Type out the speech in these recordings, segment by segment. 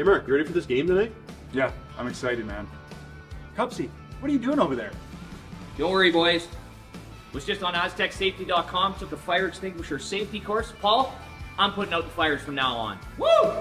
Mark, you ready for this game tonight? Yeah, I'm excited, man. Cupsy, what are you doing over there? Don't worry, boys. Was just on AztecSafety.com, took a fire extinguisher safety course. Paul, I'm putting out the fires from now on. Woo!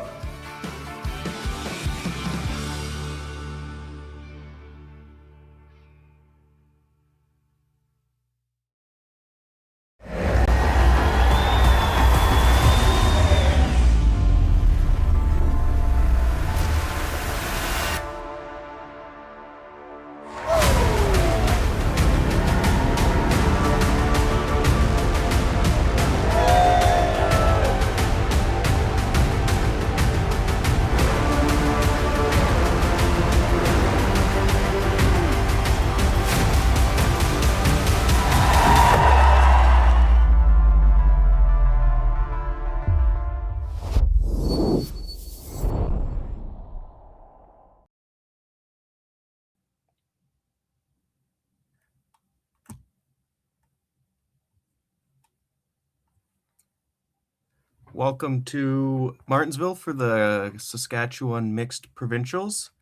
Welcome to Martensville for the Saskatchewan Mixed Provincials.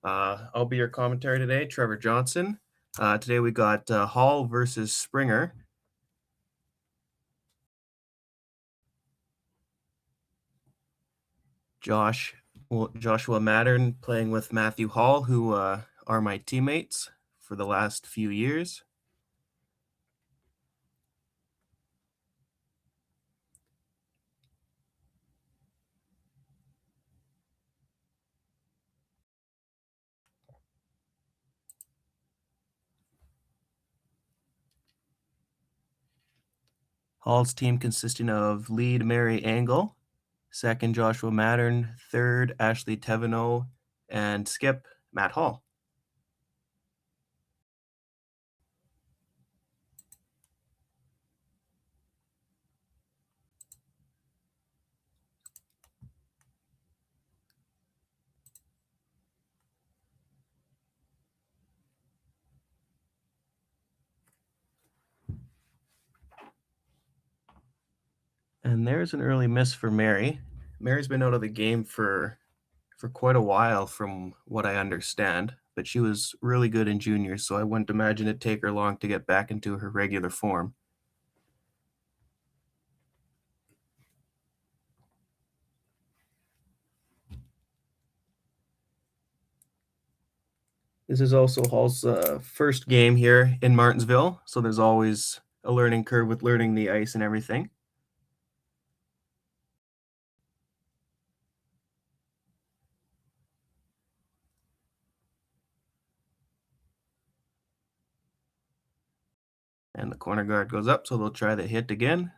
I'll be your commentary today, Trevor Johnson. Today we got Hall versus Springer. Joshua Mattern playing with Matthew Hall, who are my teammates for the last few years. Hall's team consisting of lead Mary Angle, second Joshua Mattern, third Ashley Teveno, and skip Matt Hall. And there's an early miss for Mary. Mary's been out of the game for quite a while from what I understand, but she was really good in juniors, so I wouldn't imagine it'd take her long to get back into her regular form. This is also Hall's first game here in Martensville, so there's always a learning curve with learning the ice and everything. And the corner guard goes up, so they'll try the hit again.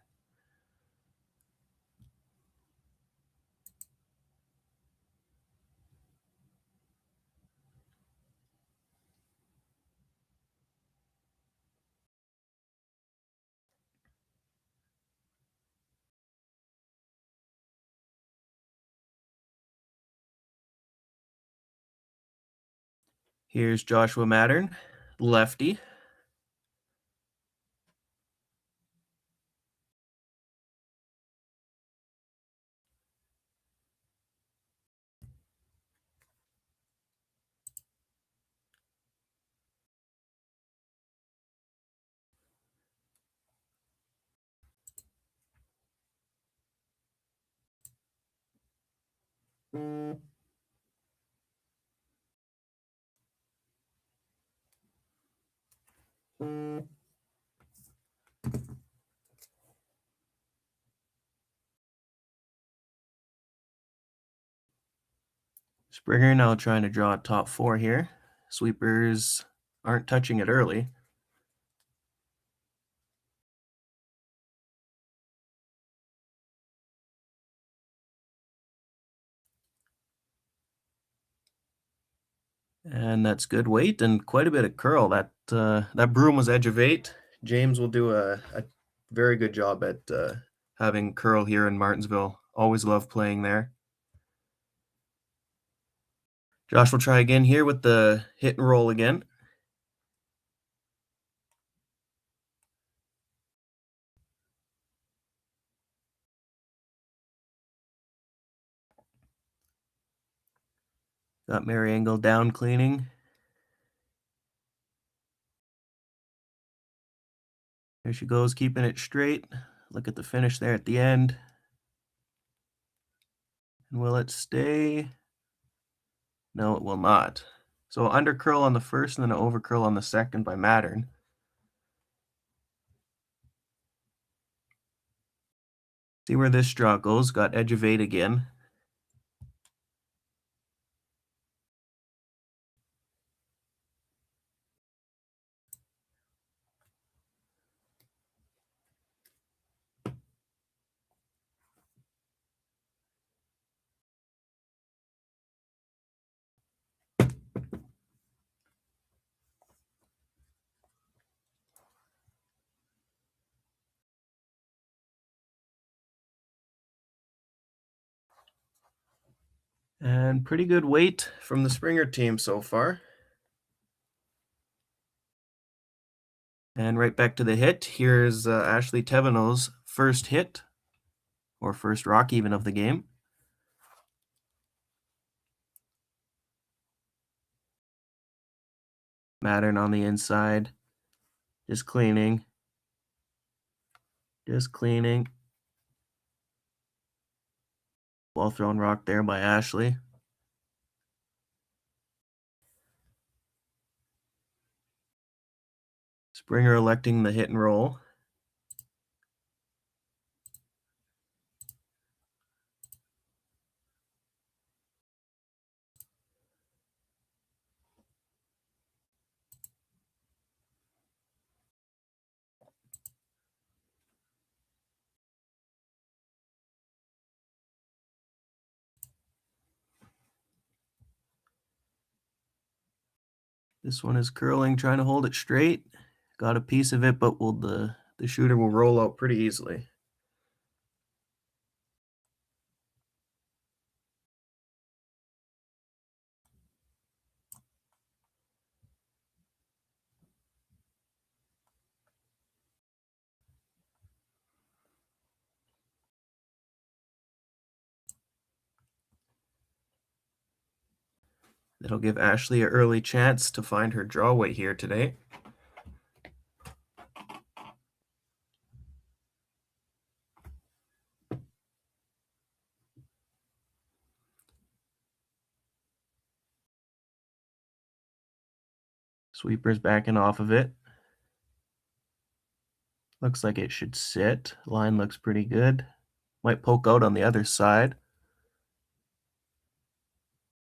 Here's Joshua Mattern, lefty. Springer now trying to draw a top four here. Sweepers aren't touching it early. And that's good weight and quite a bit of curl. That broom was edge of 8. James will do a very good job at having curl here in Martensville. Always love playing there. Josh will try again here with the hit and roll again. Got Mary Engel down cleaning. There she goes, keeping it straight. Look at the finish there at the end. And will it stay? No, it will not. So under curl on the first and then an over curl on the second by Mattern. See where this draw goes. Got edge of 8 again. And pretty good weight from the Springer team so far. And right back to the hit. Here's Ashley Teveno's first hit, or first rock even of the game. Mattern on the inside. Just cleaning. Just cleaning. Well thrown rock there by Ashley. Springer electing the hit and roll. This one is curling, trying to hold it straight. Got a piece of it, but the shooter will roll out pretty easily. That'll give Ashley an early chance to find her draw weight here today. Sweeper's backing off of it. Looks like it should sit. Line looks pretty good. Might poke out on the other side.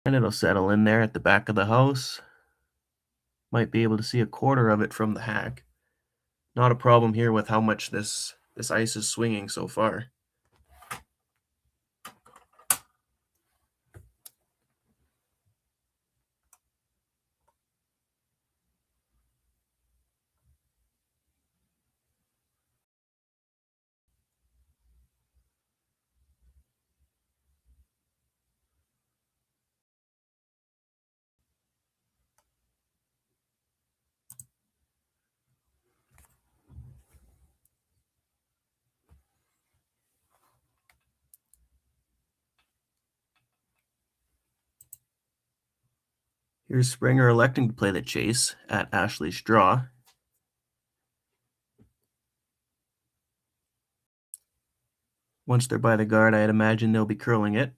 And it'll settle in there at the back of the house. Might be able to see a quarter of it from the hack. Not a problem here with how much this ice is swinging so far. Here's Springer electing to play the chase at Ashley's draw. Once they're by the guard, I'd imagine they'll be curling it.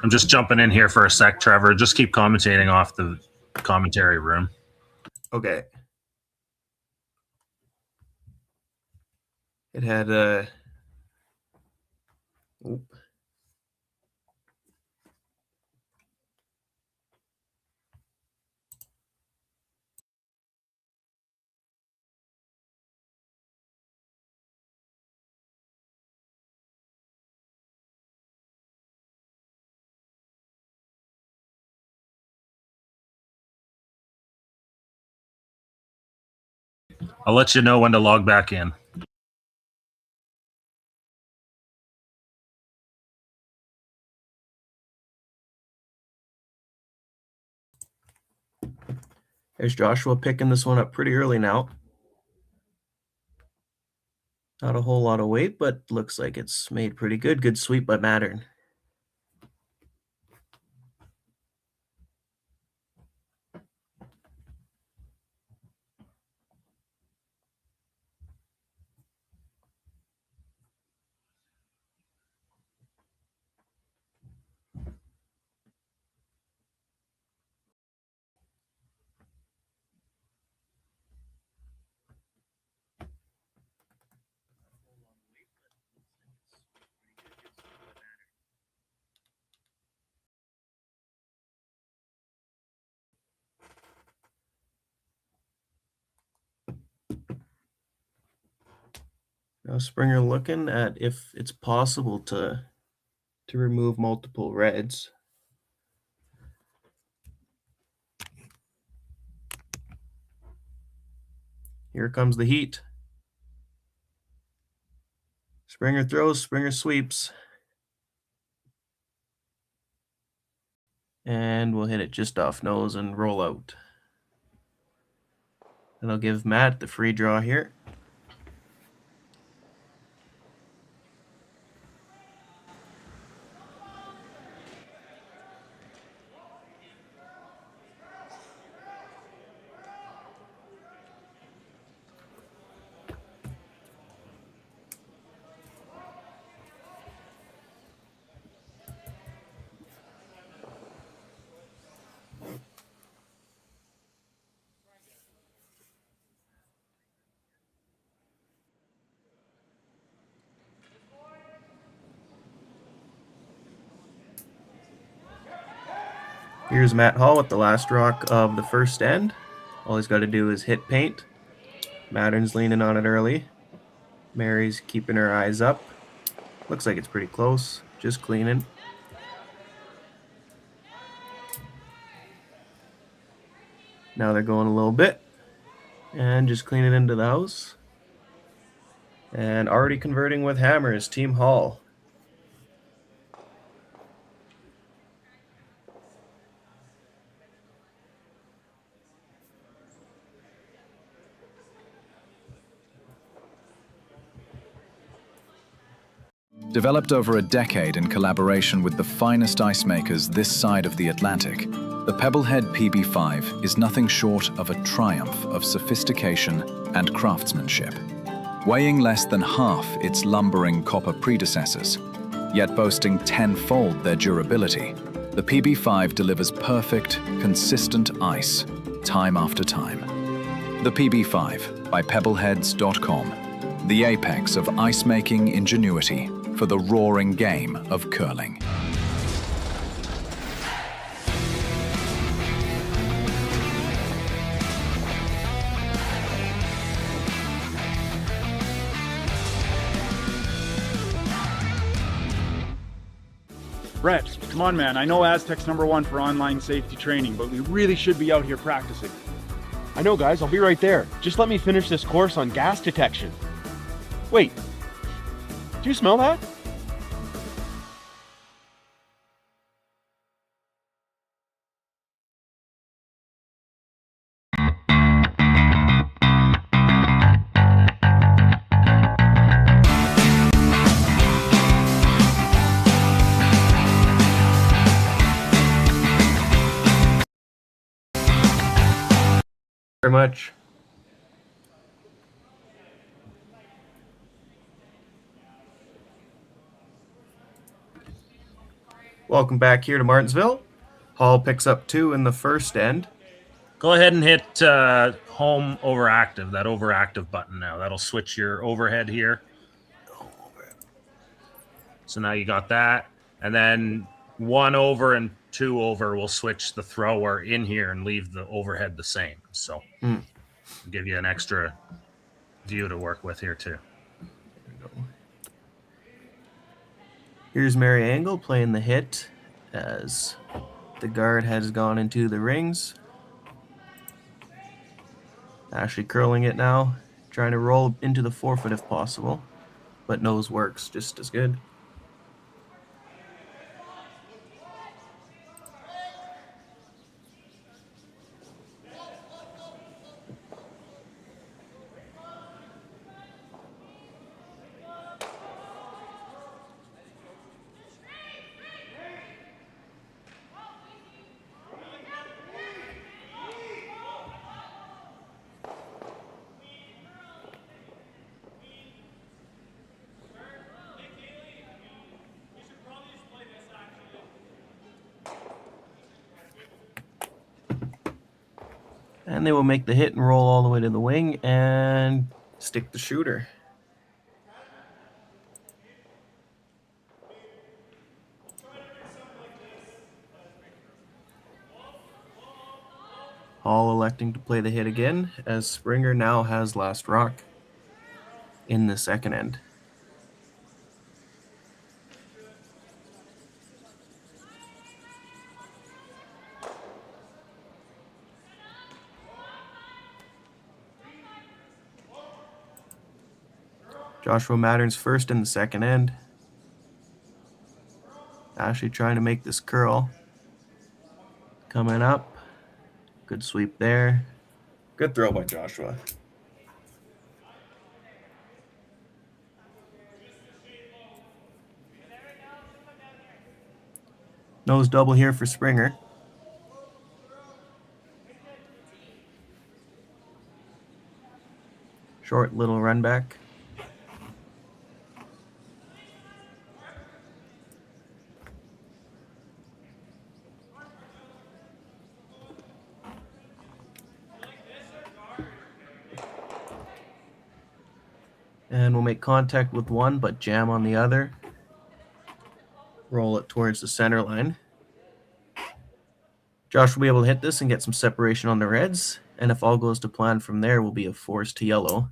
I'm just jumping in here for a sec, Trevor. Just keep commentating off the commentary room. Okay. It had a... Oop. I'll let you know when to log back in. There's Joshua picking this one up pretty early now. Not a whole lot of weight, but looks like it's made pretty good. Good sweep by Mattern. Now Springer looking at if it's possible to remove multiple reds. Here comes the heat. Springer throws, Springer sweeps. And we'll hit it just off nose and roll out. And I'll give Matt the free draw here. Here's Matt Hall with the last rock of the first end. All he's got to do is hit paint. Mattern's leaning on it early. Mary's keeping her eyes up. Looks like it's pretty close. Just cleaning. Now they're going a little bit. And just clean it into the house. And already converting with hammers, Team Hall. Developed over a decade in collaboration with the finest ice makers this side of the Atlantic, the Pebblehead PB5 is nothing short of a triumph of sophistication and craftsmanship. Weighing less than half its lumbering copper predecessors, yet boasting tenfold their durability, the PB5 delivers perfect, consistent ice, time after time. The PB5 by Pebbleheads.com, the apex of ice-making ingenuity for the roaring game of curling. Brett, come on, man. I know Aztec's #1 for online safety training, but we really should be out here practicing. I know, guys. I'll be right there. Just let me finish this course on gas detection. Wait. Do you smell that? Very much. Welcome back here to Martensville. Hall picks up 2 in the first end. Go ahead and hit home overactive, that overactive button now. That'll switch your overhead here. So now you got that. And then 1 over and 2 over will switch the thrower in here and leave the overhead the same. So give you an extra view to work with here too. Here's Mary Angle playing the hit as the guard has gone into the rings. Ashley curling it now, trying to roll into the forefoot if possible, but nose works just as good. And they will make the hit and roll all the way to the wing and stick the shooter. Hall electing to play the hit again, as Springer now has last rock in the second end. Joshua Matterns first in the second end. Ashley trying to make this curl. Coming up. Good sweep there. Good throw by Joshua. Nose double here for Springer. Short little run back. And we'll make contact with one, but jam on the other. Roll it towards the center line. Josh will be able to hit this and get some separation on the reds. And if all goes to plan from there, will be a force to yellow.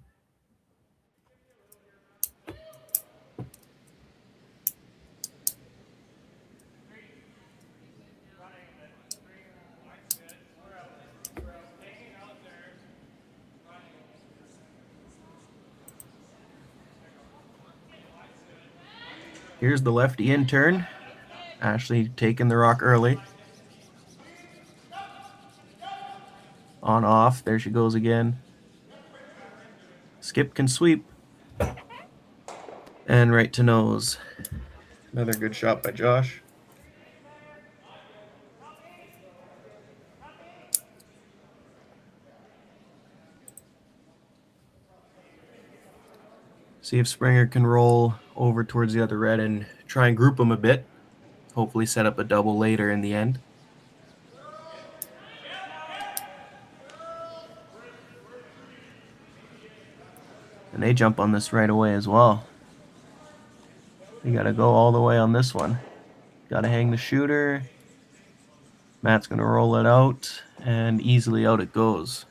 Here's the lefty in turn. Ashley taking the rock early. On off. There she goes again. Skip can sweep. And right to nose. Another good shot by Josh. See if Springer can roll over towards the other red and try and group them a bit. Hopefully set up a double later in the end. And they jump on this right away as well. You gotta go all the way on this one. Gotta hang the shooter. Matt's gonna roll it out, and easily out it goes.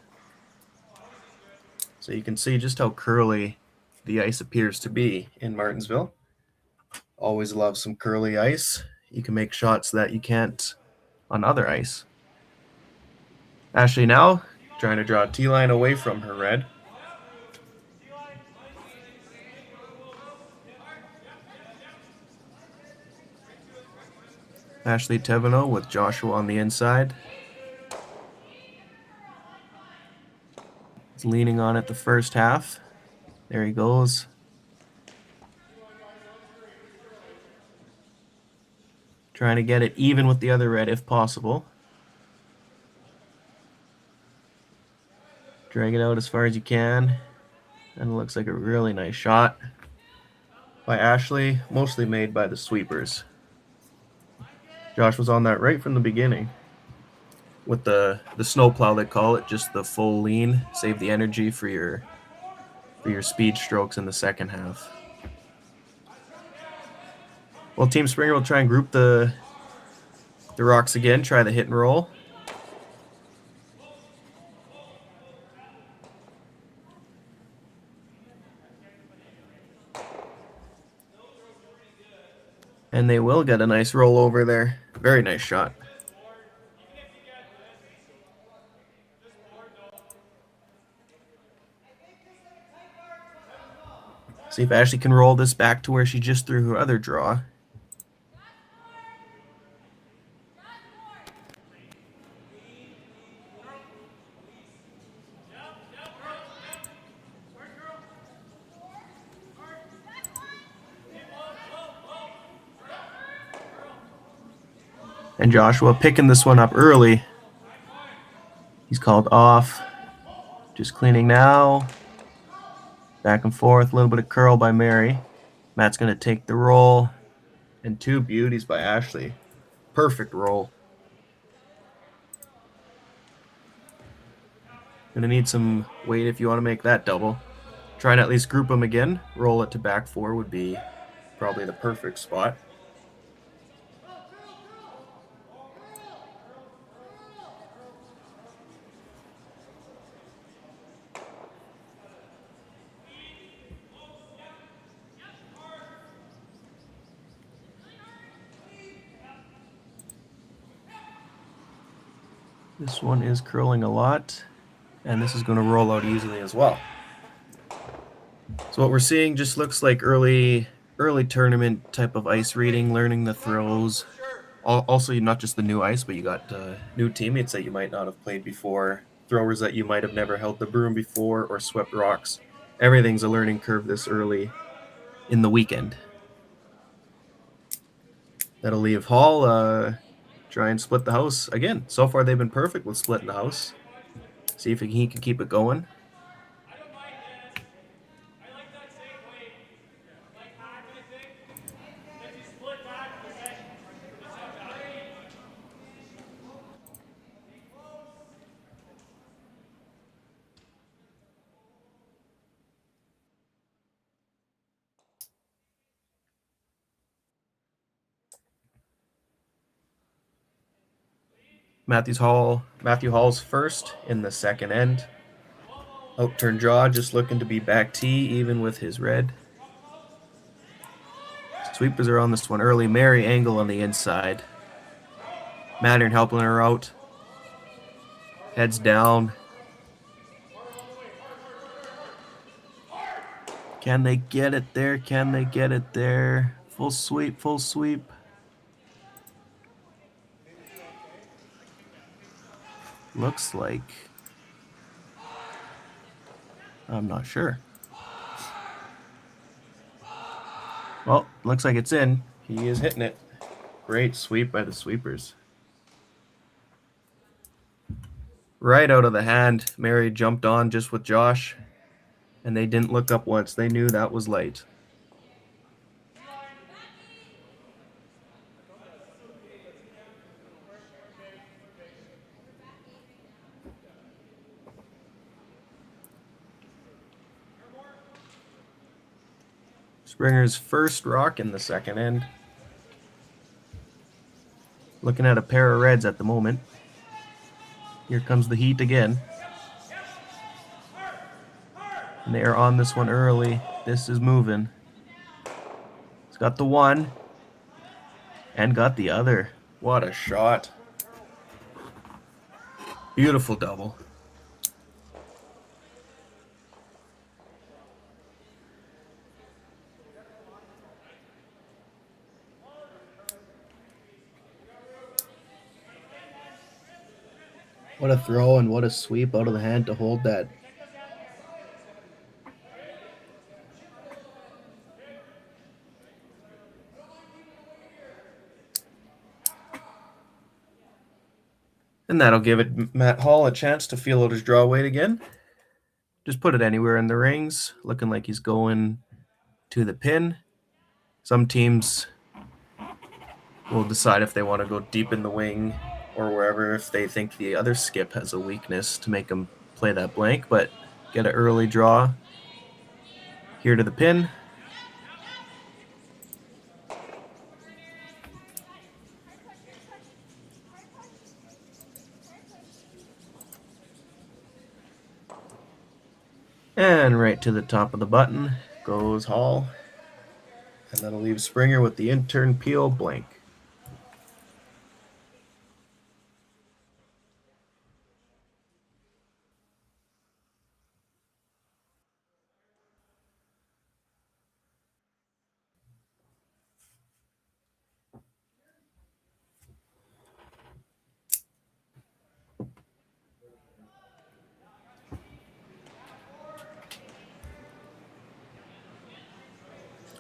So you can see just how curly the ice appears to be in Martensville. Always love some curly ice. You can make shots that you can't on other ice. Ashley now trying to draw a T-line away from her red. Ashley Teveno with Joshua on the inside. He's leaning on it the first half. There he goes. Trying to get it even with the other red if possible. Drag it out as far as you can. And it looks like a really nice shot by Ashley, mostly made by the sweepers. Josh was on that right from the beginning. With the snowplow, they call it, just the full lean. Save the energy for your speed strokes in the second half. Well, Team Springer will try and group the rocks again, try the hit and roll. And they will get a nice roll over there. Very nice shot. See if Ashley can roll this back to where she just threw her other draw. And Joshua picking this one up early. He's called off. Just cleaning now. Back and forth, a little bit of curl by Mary. Matt's going to take the roll. And 2 beauties by Ashley. Perfect roll. Going to need some weight if you want to make that double. Try and at least group them again. Roll it to back 4 would be probably the perfect spot. This one is curling a lot, and this is going to roll out easily as well. So what we're seeing just looks like early tournament type of ice reading, learning the throws. Also, not just the new ice, but you got new teammates that you might not have played before, throwers that you might have never held the broom before or swept rocks. Everything's a learning curve this early in the weekend. That'll leave Hall try and split the house again. So far they've been perfect with splitting the house. See if he can keep it going. Matthew Hall's first in the second end. Outturn draw, just looking to be back tee, even with his red. Sweepers are on this one early. Mary angle on the inside. Mattern helping her out. Heads down. Can they get it there? Can they get it there? Full sweep, full sweep. Looks like, I'm not sure. Well, looks like it's in. He is hitting it. Great sweep by the sweepers. Right out of the hand, Mary jumped on just with Josh, and they didn't look up once. They knew that was light. Springer's first rock in the second end. Looking at a pair of reds at the moment. Here comes the heat again. And they are on this one early. This is moving. He's got the one. And got the other. What a shot. Beautiful double. What a throw and what a sweep out of the hand to hold that. And that'll give it Matt Hall a chance to feel out his draw weight again. Just put it anywhere in the rings. Looking like he's going to the pin. Some teams will decide if they want to go deep in the wing or wherever if they think the other skip has a weakness to make them play that blank, but get an early draw here to the pin. And right to the top of the button goes Hall. And that'll leave Springer with the intern peel blank.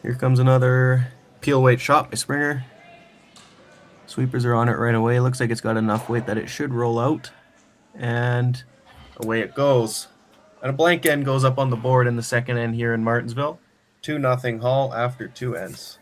Here comes another peel weight shot by Springer. Sweepers are on it right away. Looks like it's got enough weight that it should roll out. And away it goes. And a blank end goes up on the board in the second end here in Martensville. 2-0 Hull after 2 ends.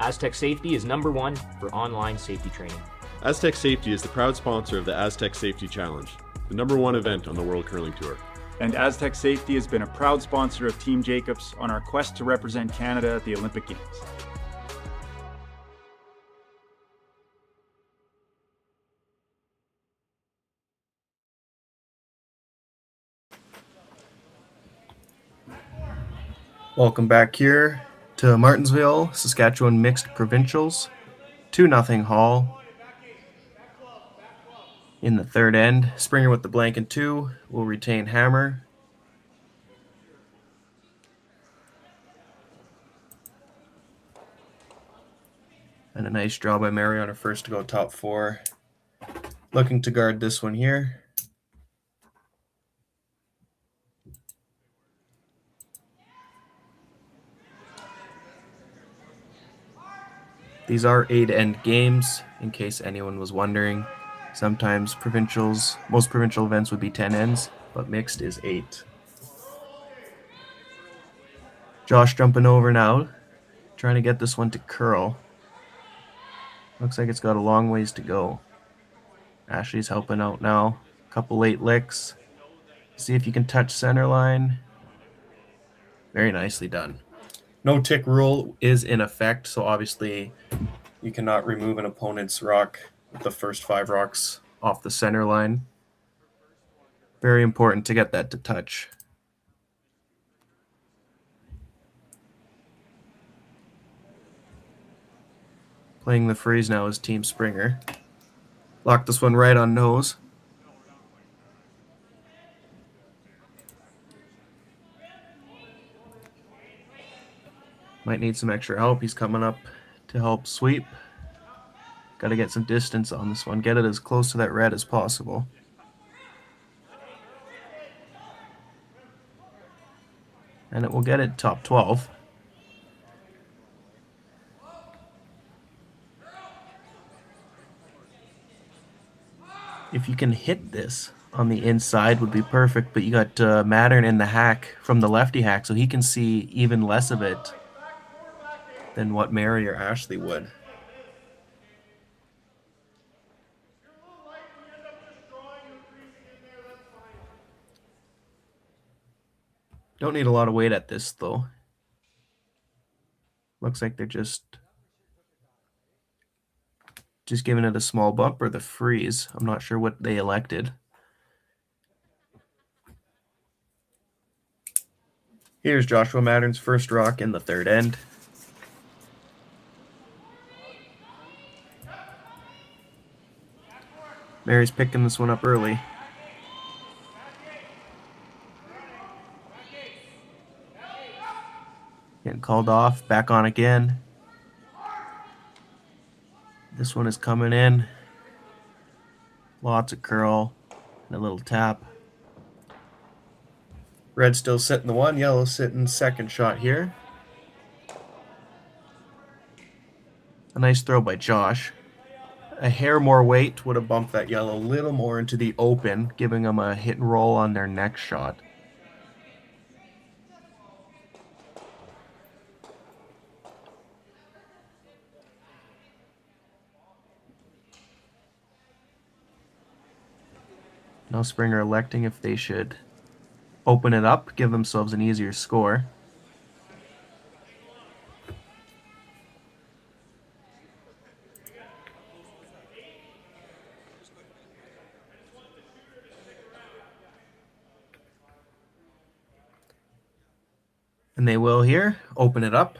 Aztec Safety is #1 for online safety training. Aztec Safety is the proud sponsor of the Aztec Safety Challenge, the #1 event on the World Curling Tour. And Aztec Safety has been a proud sponsor of Team Jacobs on our quest to represent Canada at the Olympic Games. Welcome back here to Martensville, Saskatchewan mixed provincials. 2-0 Hull. In the third end, Springer with the blank and 2 will retain hammer. And a nice draw by Mary on her first to go top 4. Looking to guard this one here. These are 8-end games, in case anyone was wondering. Sometimes most provincial events would be 10 ends, but mixed is 8. Josh jumping over now, trying to get this one to curl. Looks like it's got a long ways to go. Ashley's helping out now. Couple late licks. See if you can touch center line. Very nicely done. No tick rule is in effect, so obviously you cannot remove an opponent's rock with the first 5 rocks off the center line. Very important to get that to touch. Playing the freeze now is Team Springer. Lock this one right on nose. Might need some extra help. He's coming up to help sweep. Got to get some distance on this one. Get it as close to that red as possible. And it will get it top 12. If you can hit this on the inside would be perfect, but you got Mattern in the hack from the lefty hack, so he can see even less of it than what Mary or Ashley would. Don't need a lot of weight at this though. Looks like they're just giving it a small bump or the freeze. I'm not sure what they elected. Here's Joshua Mattern's first rock in the third end. Mary's picking this one up early. Getting called off, back on again. This one is coming in. Lots of curl and a little tap. Red still sitting the one, yellow sitting second shot here. A nice throw by Josh. A hair more weight would have bumped that yellow a little more into the open, giving them a hit and roll on their next shot. Now Springer electing if they should open it up, give themselves an easier score. And they will here, open it up.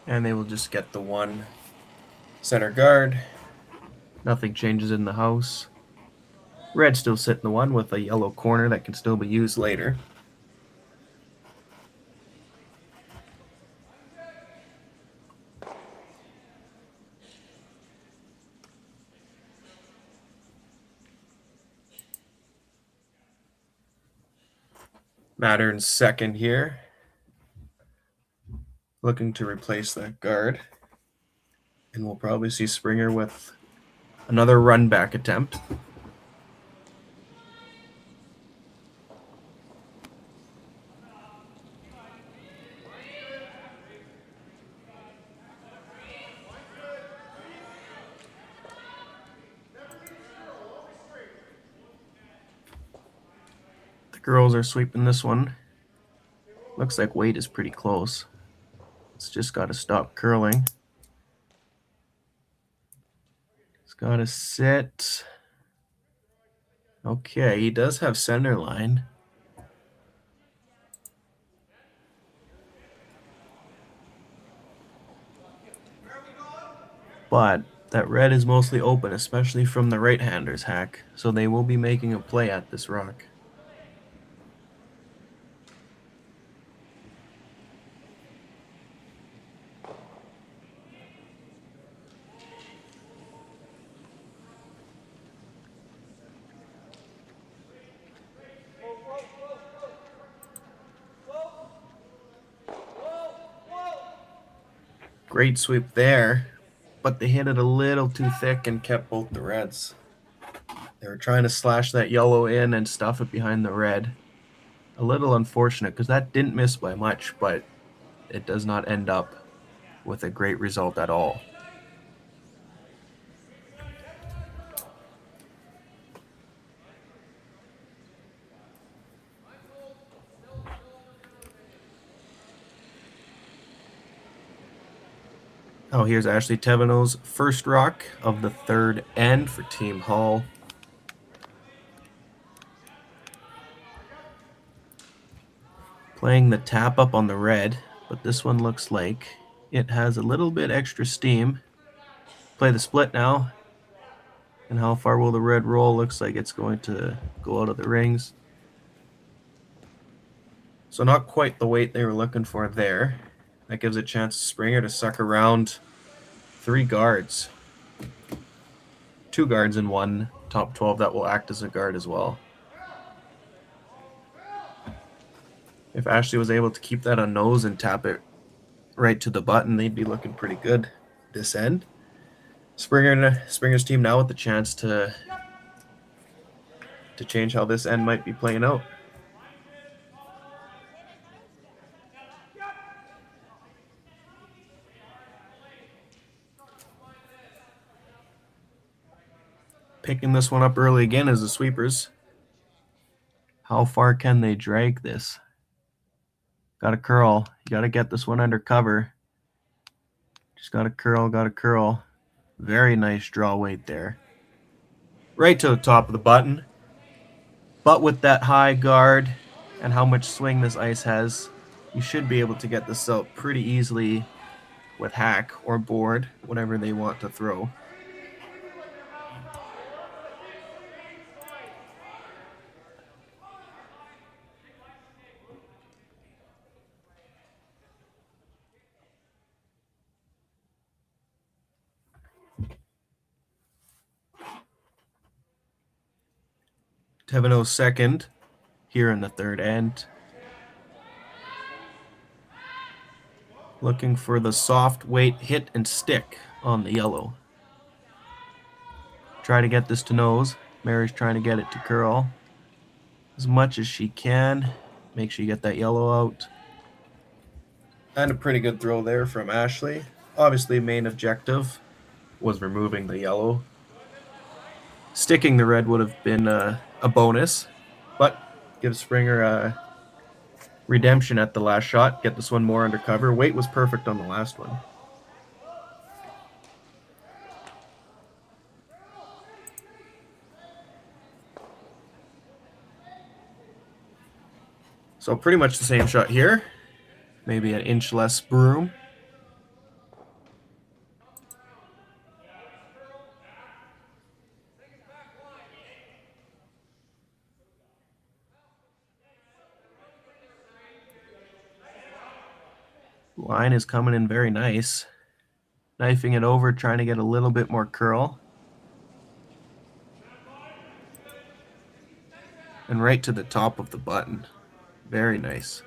And they will just get the one center guard. Nothing changes in the house. Red still sitting the one with a yellow corner that can still be used later. Mattern's second here. Looking to replace that guard. And we'll probably see Springer with another run back attempt. The girls are sweeping this one. Looks like weight is pretty close. It's just got to stop curling. It's got to sit. Okay, he does have center line. But that red is mostly open, especially from the right-hander's hack, so they will be making a play at this rock. Great sweep there, but they hit it a little too thick and kept both the reds. They were trying to slash that yellow in and stuff it behind the red. A little unfortunate because that didn't miss by much, but it does not end up with a great result at all. Oh, here's Ashley Teveno's first rock of the third end for Team Hall. Playing the tap up on the red, but this one looks like it has a little bit extra steam. Play the split now. And how far will the red roll? Looks like it's going to go out of the rings. So not quite the weight they were looking for there. That gives a chance to Springer to suck around 3 guards. 2 guards and 1 top 12 that will act as a guard as well. If Ashley was able to keep that on nose and tap it right to the button, they'd be looking pretty good this end. Springer's team now with the chance to change how this end might be playing out. Picking this one up early again as the sweepers. How far can they drag this? Got to curl. You got to get this one under cover. Just got to curl, got to curl. Very nice draw weight there. Right to the top of the button. But with that high guard and how much swing this ice has, you should be able to get this out pretty easily with hack or board, whatever they want to throw. Teveno's second here in the third end. Looking for the soft weight hit and stick on the yellow. Try to get this to nose. Mary's trying to get it to curl as much as she can. Make sure you get that yellow out. And a pretty good throw there from Ashley. Obviously, main objective was removing the yellow. Sticking the red would have been a bonus, but gives Springer a redemption at the last shot. Get this one more undercover. Weight was perfect on the last one. So pretty much the same shot here. Maybe an inch less broom. Line is coming in very nice. Knifing it over, trying to get a little bit more curl. And right to the top of the button. Very nice.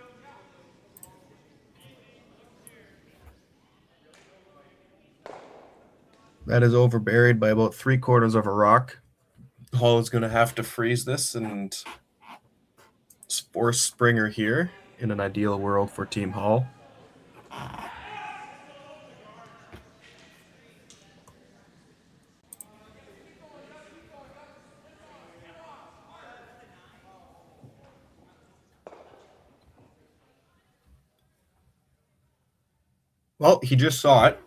That is over buried by about 3/4 of a rock. Hall is going to have to freeze this and force Springer here in an ideal world for Team Hall. Well, he just saw it.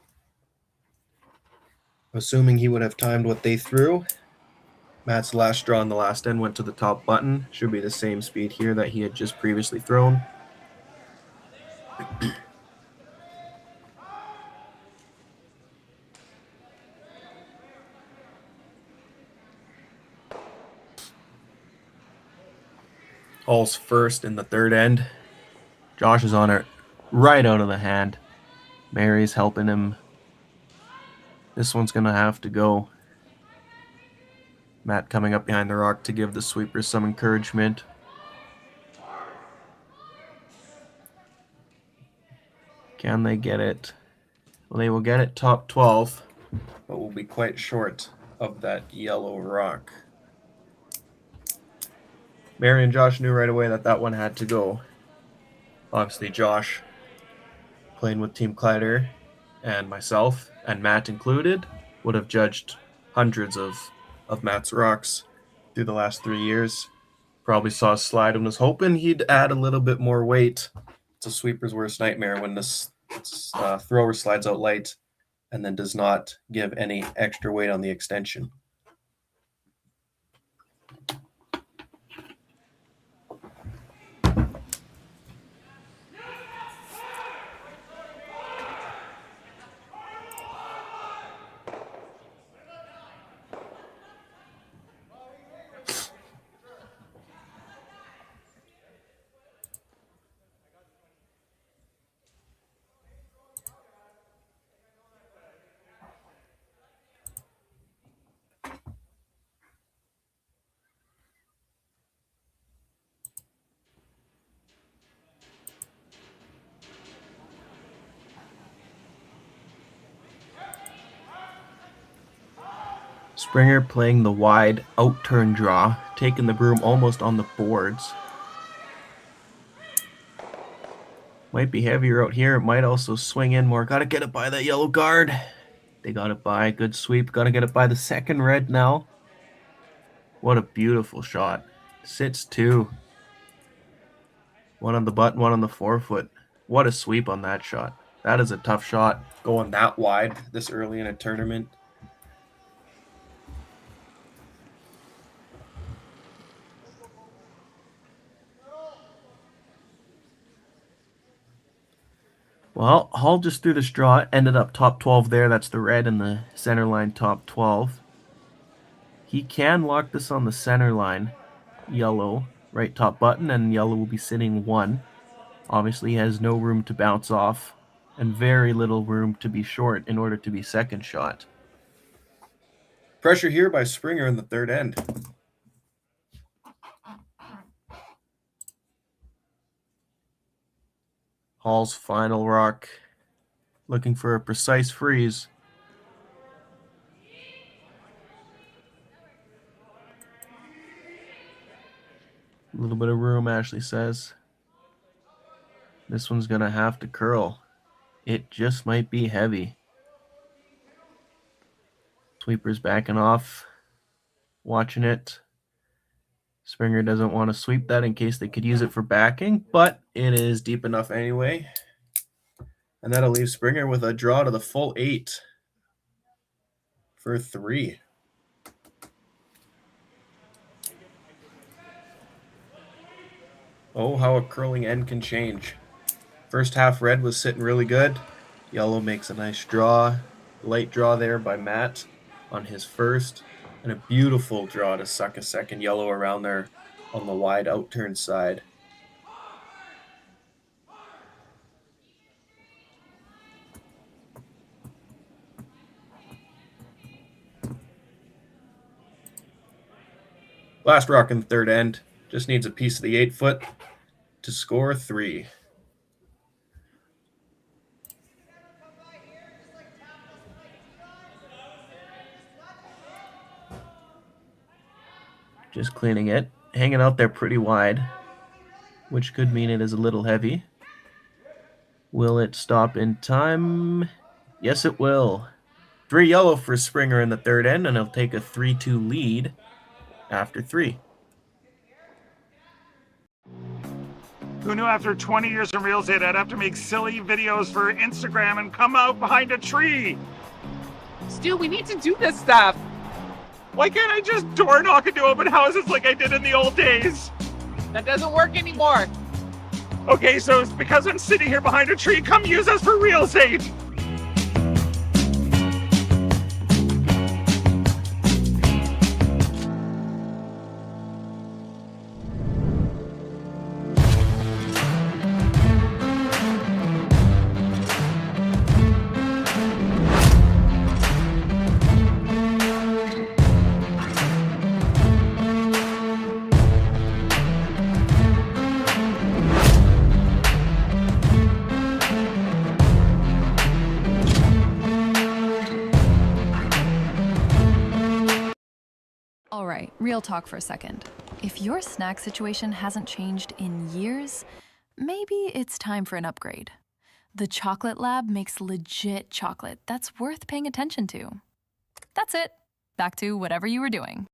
Assuming he would have timed what they threw. Matt's last straw on the last end went to the top button. Should be the same speed here that he had just previously thrown. Hall's first in the third end. Josh is on it right out of the hand. Mary's helping him. This one's going to have to go. Matt coming up behind the rock to give the sweepers some encouragement. Can they get it? Well, they will get it top 12, but will be quite short of that yellow rock. Mary and Josh knew right away that that one had to go. Obviously, Josh, playing with Team Clyder, and myself, and Matt included, would have judged hundreds of Matt's rocks through the last 3 years. Probably saw a slide and was hoping he'd add a little bit more weight. It's a sweeper's worst nightmare when this thrower slides out light and then does not give any extra weight on the extension. Springer playing the wide out-turn draw, taking the broom almost on the boards. Might be heavier out here. It might also swing in more. Got to get it by that yellow guard. They got it by. Good sweep. Got to get it by the second red now. What a beautiful shot. Sits two. One on the button, one on the forefoot. What a sweep on that shot. That is a tough shot. Going that wide this early in a tournament. Well, Hall just threw this draw, ended up top 12 there. That's the red and the center line top 12. He can lock this on the center line, yellow, right top button, and yellow will be sitting 1. Obviously, he has no room to bounce off and very little room to be short in order to be second shot. Pressure here by Springer in the third end. Hall's final rock, looking for a precise freeze. A little bit of room, Ashley says. This one's going to have to curl. It just might be heavy. Sweeper's backing off, watching it. Springer doesn't want to sweep that in case they could use it for backing, but it is deep enough anyway. And that'll leave Springer with a draw to the full 8 for 3. Oh, how a curling end can change. First half red was sitting really good. Yellow makes a nice draw. Light draw there by Matt on his first. And a beautiful draw to suck a second yellow around there on the wide outturn side. Last rock in the third end. Just needs a piece of the 8-foot to score 3. Just cleaning it. Hanging out there pretty wide, which could mean it is a little heavy. Will it stop in time? Yes, it will. 3 yellow for Springer in the third end, and he'll take a 3-2 lead after 3. Who knew after 20 years in real estate I'd have to make silly videos for Instagram and come out behind a tree? Stu, we need to do this stuff. Why can't I just door knock into open houses like I did in the old days? That doesn't work anymore. Okay, so it's because I'm sitting here behind a tree. Come use us for real estate. All right, real talk for a second. If your snack situation hasn't changed in years, maybe it's time for an upgrade. The Chocolate Lab makes legit chocolate that's worth paying attention to. That's it. Back to whatever you were doing.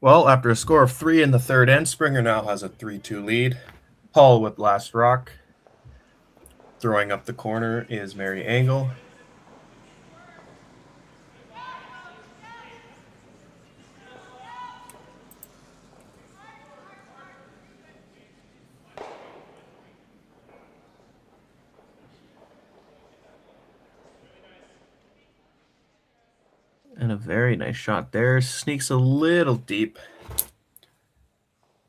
Well, after a score of 3 in the third end, Springer now has a 3-2 lead. Hall with last rock. Throwing up the corner is Mary Angle. And a very nice shot there. Sneaks a little deep.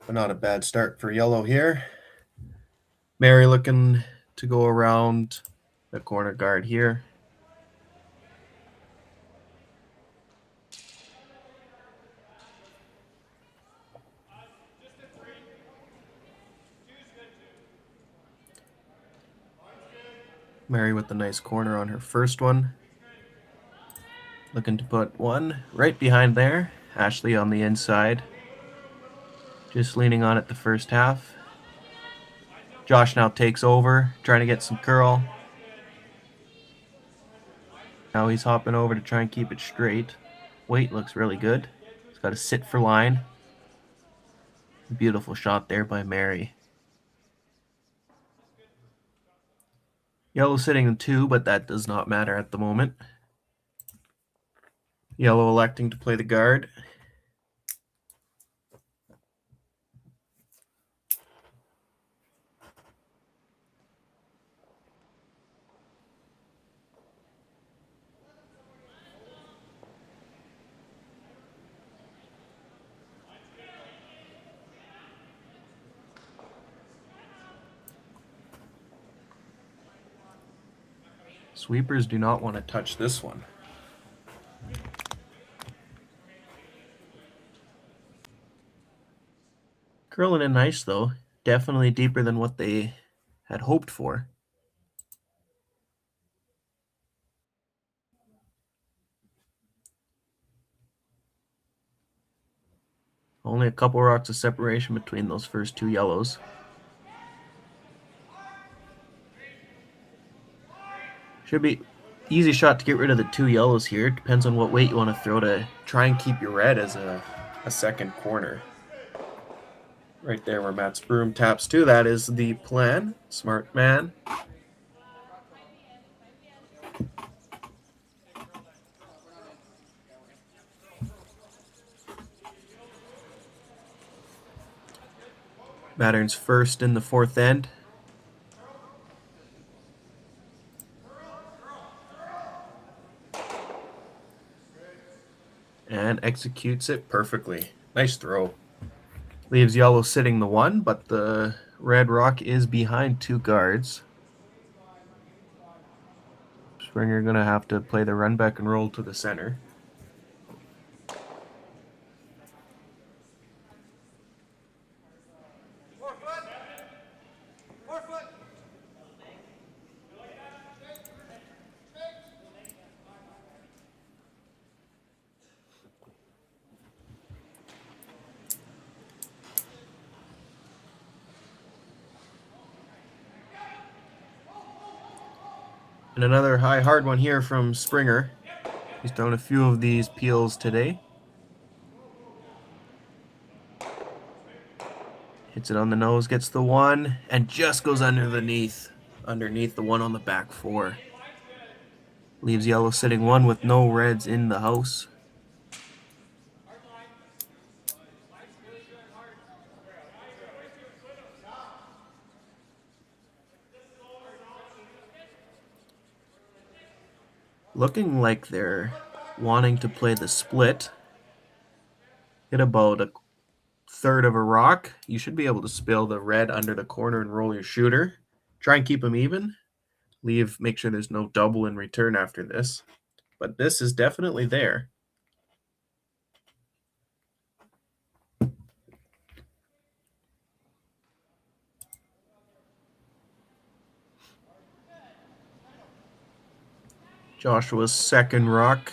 But not a bad start for yellow here. Mary looking to go around the corner guard here. Mary with the nice corner on her first one. Looking to put one right behind there. Ashley on the inside. Just leaning on it the first half. Josh now takes over, trying to get some curl. Now he's hopping over to try and keep it straight. Weight looks really good. He's got to sit for line. Beautiful shot there by Mary. Yellow sitting in 2, but that does not matter at the moment. Yellow electing to play the guard. Sweepers do not want to touch this one. Curling in nice though. Definitely deeper than what they had hoped for. Only a couple rocks of separation between those first 2 yellows. Should be easy shot to get rid of the 2 yellows here. Depends on what weight you want to throw to try and keep your red as a second corner. Right there where Matt's broom taps to. That is the plan. Smart man. Matterns first in the 4th end. And executes it perfectly. Nice throw. Leaves yellow sitting the 1, but the red rock is behind 2 guards. Springer going to have to play the run back and roll to the center. And another high hard one here from Springer. He's done a few of these peels today. Hits it on the nose, gets the 1, and just goes underneath the 1 on the back 4. Leaves yellow sitting 1 with no reds in the house. Looking like they're wanting to play the split. Hit about a 1/3 of a rock. You should be able to spill the red under the corner and roll your shooter. Try and keep them even. Make sure there's no double in return after this. But this is definitely there. Joshua's second rock.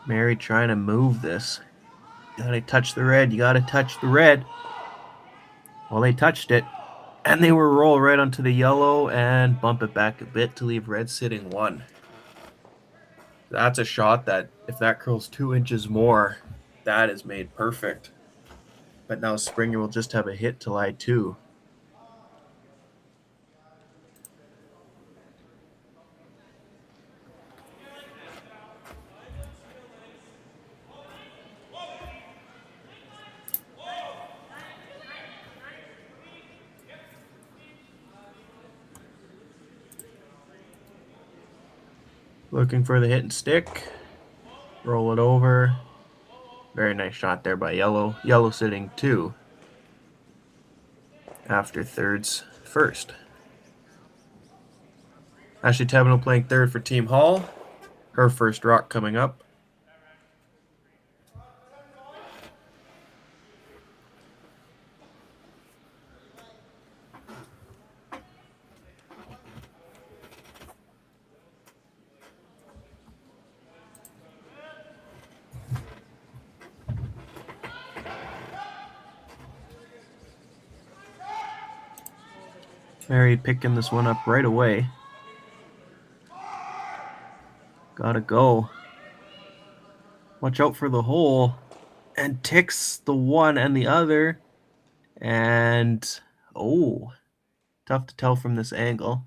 Mary trying to move this. You gotta touch the red. You gotta touch the red. Well, they touched it. And they will roll right onto the yellow and bump it back a bit to leave red sitting 1. That's a shot that, if that curls 2 inches more, that is made perfect. But now Springer will just have a hit to lie 2. Looking for the hit and stick. Roll it over. Very nice shot there by Yellow. Yellow sitting 2 after thirds first. Ashley Tabineau playing third for Team Hall. Her first rock coming up. Mary picking this one up right away. Gotta go. Watch out for the hole. And ticks the one and the other. And, oh, tough to tell from this angle.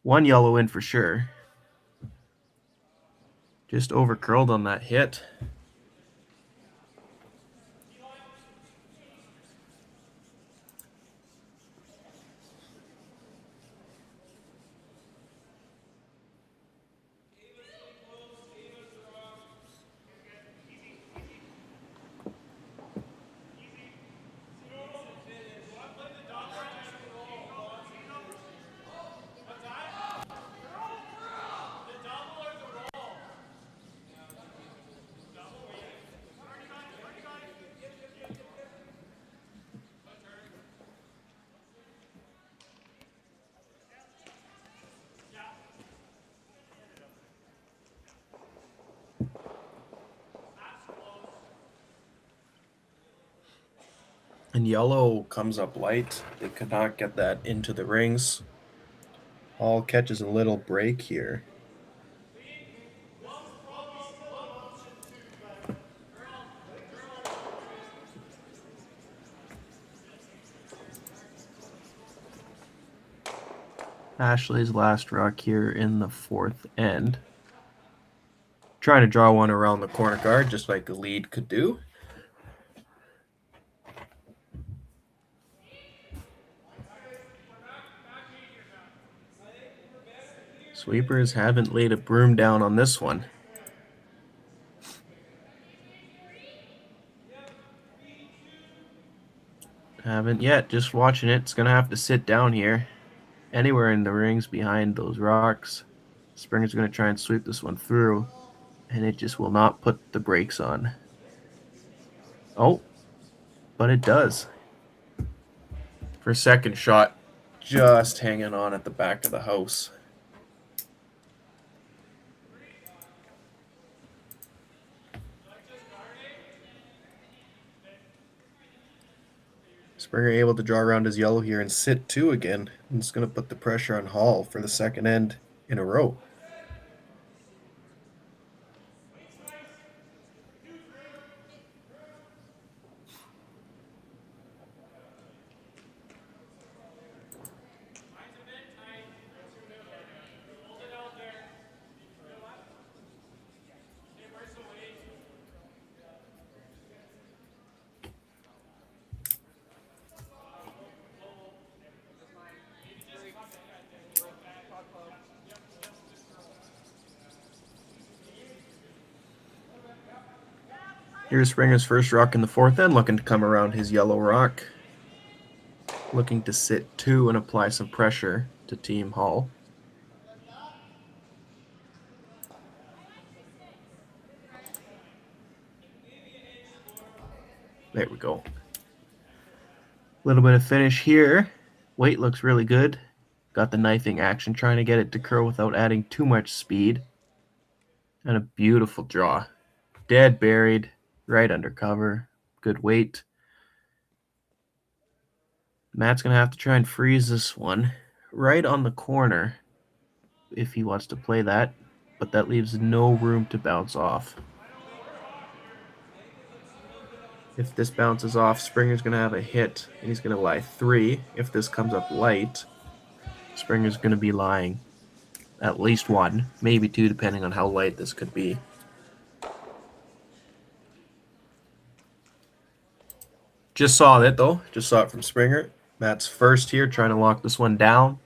One yellow in for sure. Just over curled on that hit. And yellow comes up light. They could not get that into the rings. Hall catches a little break here. Ashley's last rock here in the fourth end. Trying to draw one around the corner guard, just like the lead could do. Sweepers haven't laid a broom down on this one. Haven't yet, just watching it. It's going to have to sit down here. Anywhere in the rings behind those rocks. Springer's going to try and sweep this one through. And it just will not put the brakes on. Oh, but it does. For second shot, just hanging on at the back of the house. Springer able to draw around his yellow here and sit 2 again. And it's going to put the pressure on Hall for the second end in a row. Here's Springer's first rock in the fourth end, looking to come around his yellow rock. Looking to sit 2 and apply some pressure to Team Hall. There we go. A little bit of finish here. Weight looks really good. Got the knifing action, trying to get it to curl without adding too much speed. And a beautiful draw. Dead buried. Right under cover. Good weight. Matt's going to have to try and freeze this one right on the corner if he wants to play that, but that leaves no room to bounce off. If this bounces off, Springer's going to have a hit, and he's going to lie 3. If this comes up light, Springer's going to be lying at least 1, maybe 2, depending on how light this could be. Just saw it, though. Just saw it from Springer. Matt's first here, trying to lock this one down.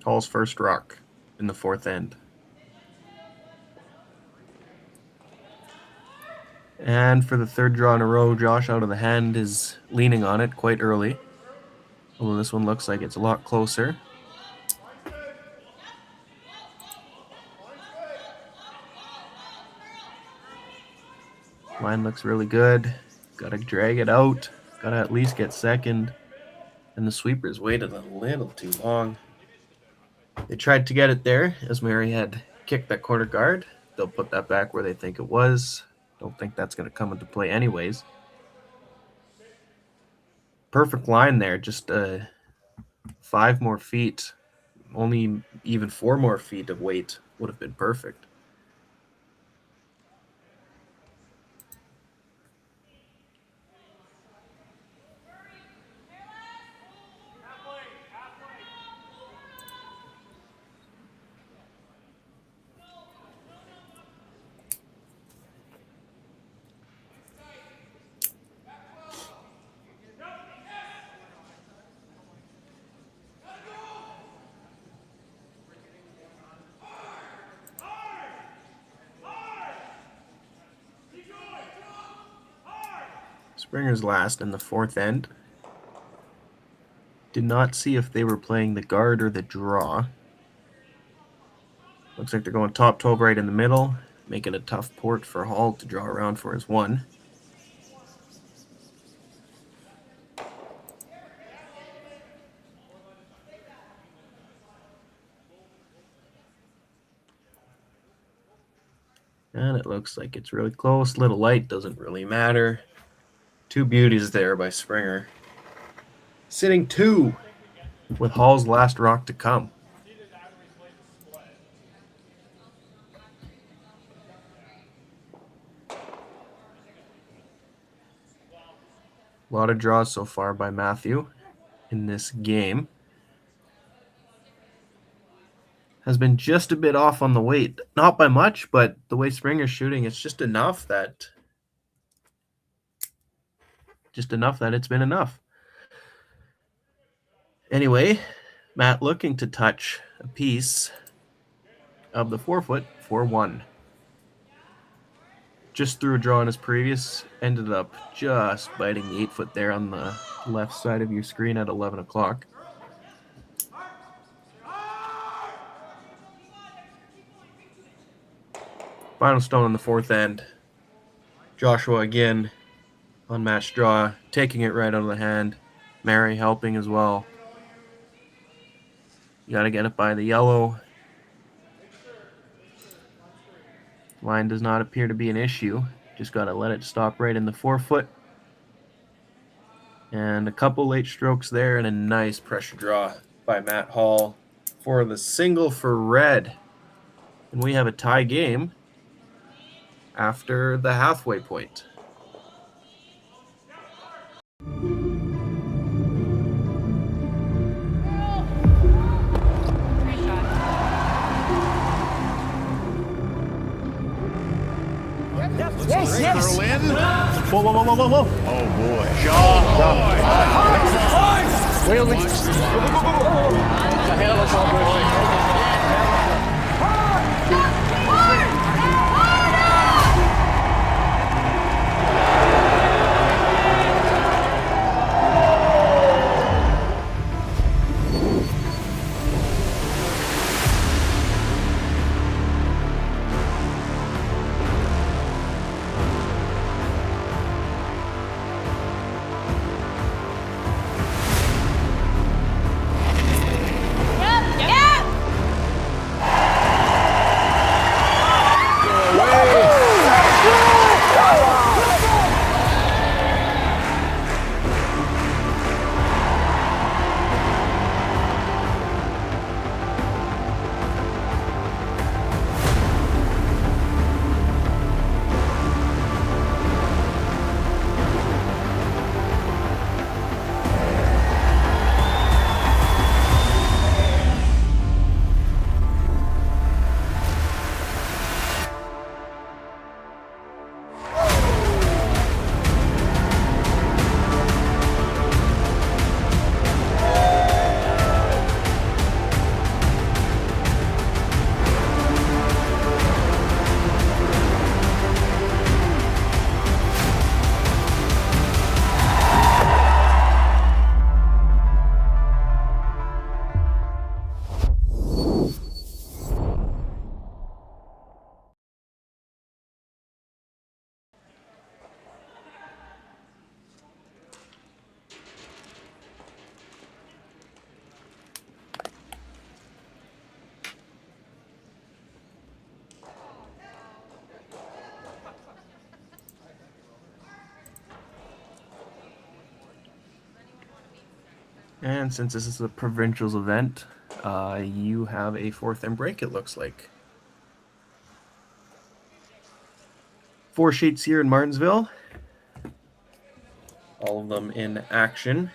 Hall's first rock in the fourth end. And for the third draw in a row, Josh out of the hand is leaning on it quite early. Although this one looks like it's a lot closer. Line looks really good. Got to drag it out. Got to at least get second. And the sweepers waited a little too long. They tried to get it there as Mary had kicked that corner guard. They'll put that back where they think it was. Don't think that's going to come into play anyways. Perfect line there. Just 5 more feet. Only even 4 more feet of weight would have been perfect. Springer's last in the fourth end. Did not see if they were playing the guard or the draw. Looks like they're going top 12 right in the middle, making a tough port for Hall to draw around for his one. And it looks like it's really close. Little light, doesn't really matter. 2 beauties there by Springer. Sitting 2 with Hall's last rock to come. A lot of draws so far by Matthew in this game. Has been just a bit off on the weight. Not by much, but the way Springer's shooting, it's just enough that it's been enough. Anyway, Matt looking to touch a piece of the 4-foot 4-1. Just threw a draw on his previous, ended up just biting the 8-foot there on the left side of your screen at 11 o'clock. Final stone in the fourth end. Joshua again on match draw, taking it right out of the hand. Mary helping as well. You got to get it by the yellow. Line does not appear to be an issue. Just got to let it stop right in the 4-foot. And a couple late strokes there and a nice pressure draw by Matt Hall for the single for red. And we have a tie game after the halfway point. Yes, yes. Throw in. Whoa, whoa, whoa, whoa, whoa, whoa. Oh boy. John. Wait, wait. The hell is all good. And since this is a Provincials event, you have a 4th and break, it looks like. 4 sheets here in Martensville. All of them in action.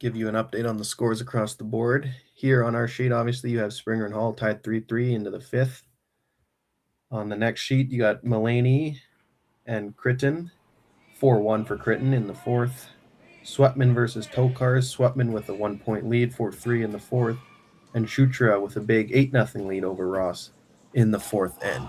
Give you an update on the scores across the board. Here on our sheet, obviously, you have Springer and Hall tied 3-3 into the 5th. On the next sheet, you got Mulaney and Critton, 4-1 for Critton in the 4th. Swetman versus Tokars, Swetman with a 1-point lead, 4-3 in the 4th. And Shutra with a big 8-0 lead over Ross in the 4th end.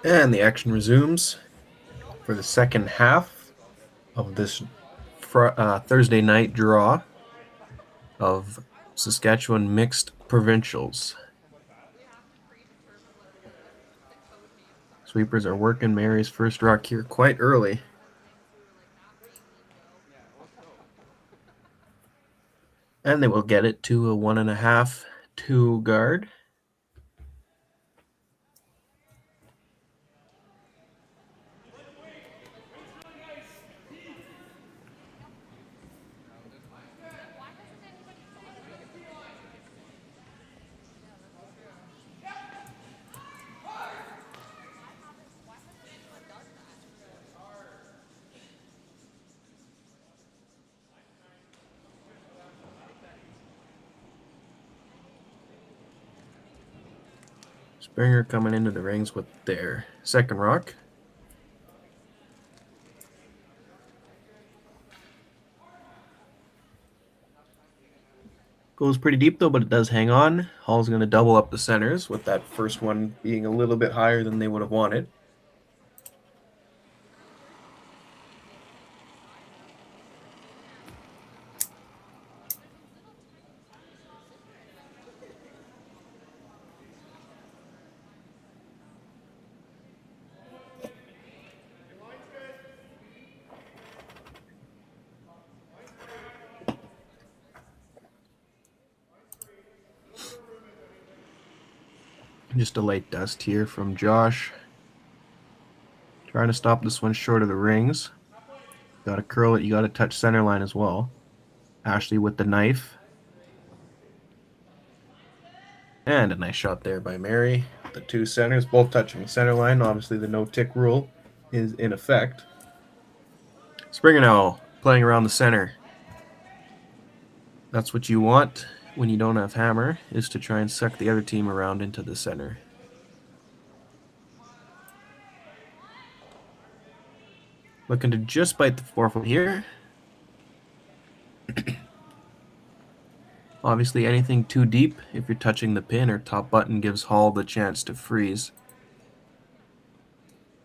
And the action resumes for the second half of this Thursday night draw of Saskatchewan Mixed Provincials. Sweepers are working Mary's first rock here quite early. And they will get it to a 1.5-2 guard. Springer coming into the rings with their second rock. Goes pretty deep though, but it does hang on. Hall's going to double up the centers, with that first one being a little bit higher than they would have wanted. Just a light dust here from Josh. Trying to stop this one short of the rings. Got to curl it. You got to touch center line as well. Ashley with the knife. And a nice shot there by Mary. the two centers, both touching the center line. Obviously, the no-tick rule is in effect. Springer now playing around the center. That's what you want when you don't have hammer, is to try and suck the other team around into the center. Looking to just bite the forefoot here. Obviously, anything too deep, if you're touching the pin or top button, gives Hall the chance to freeze.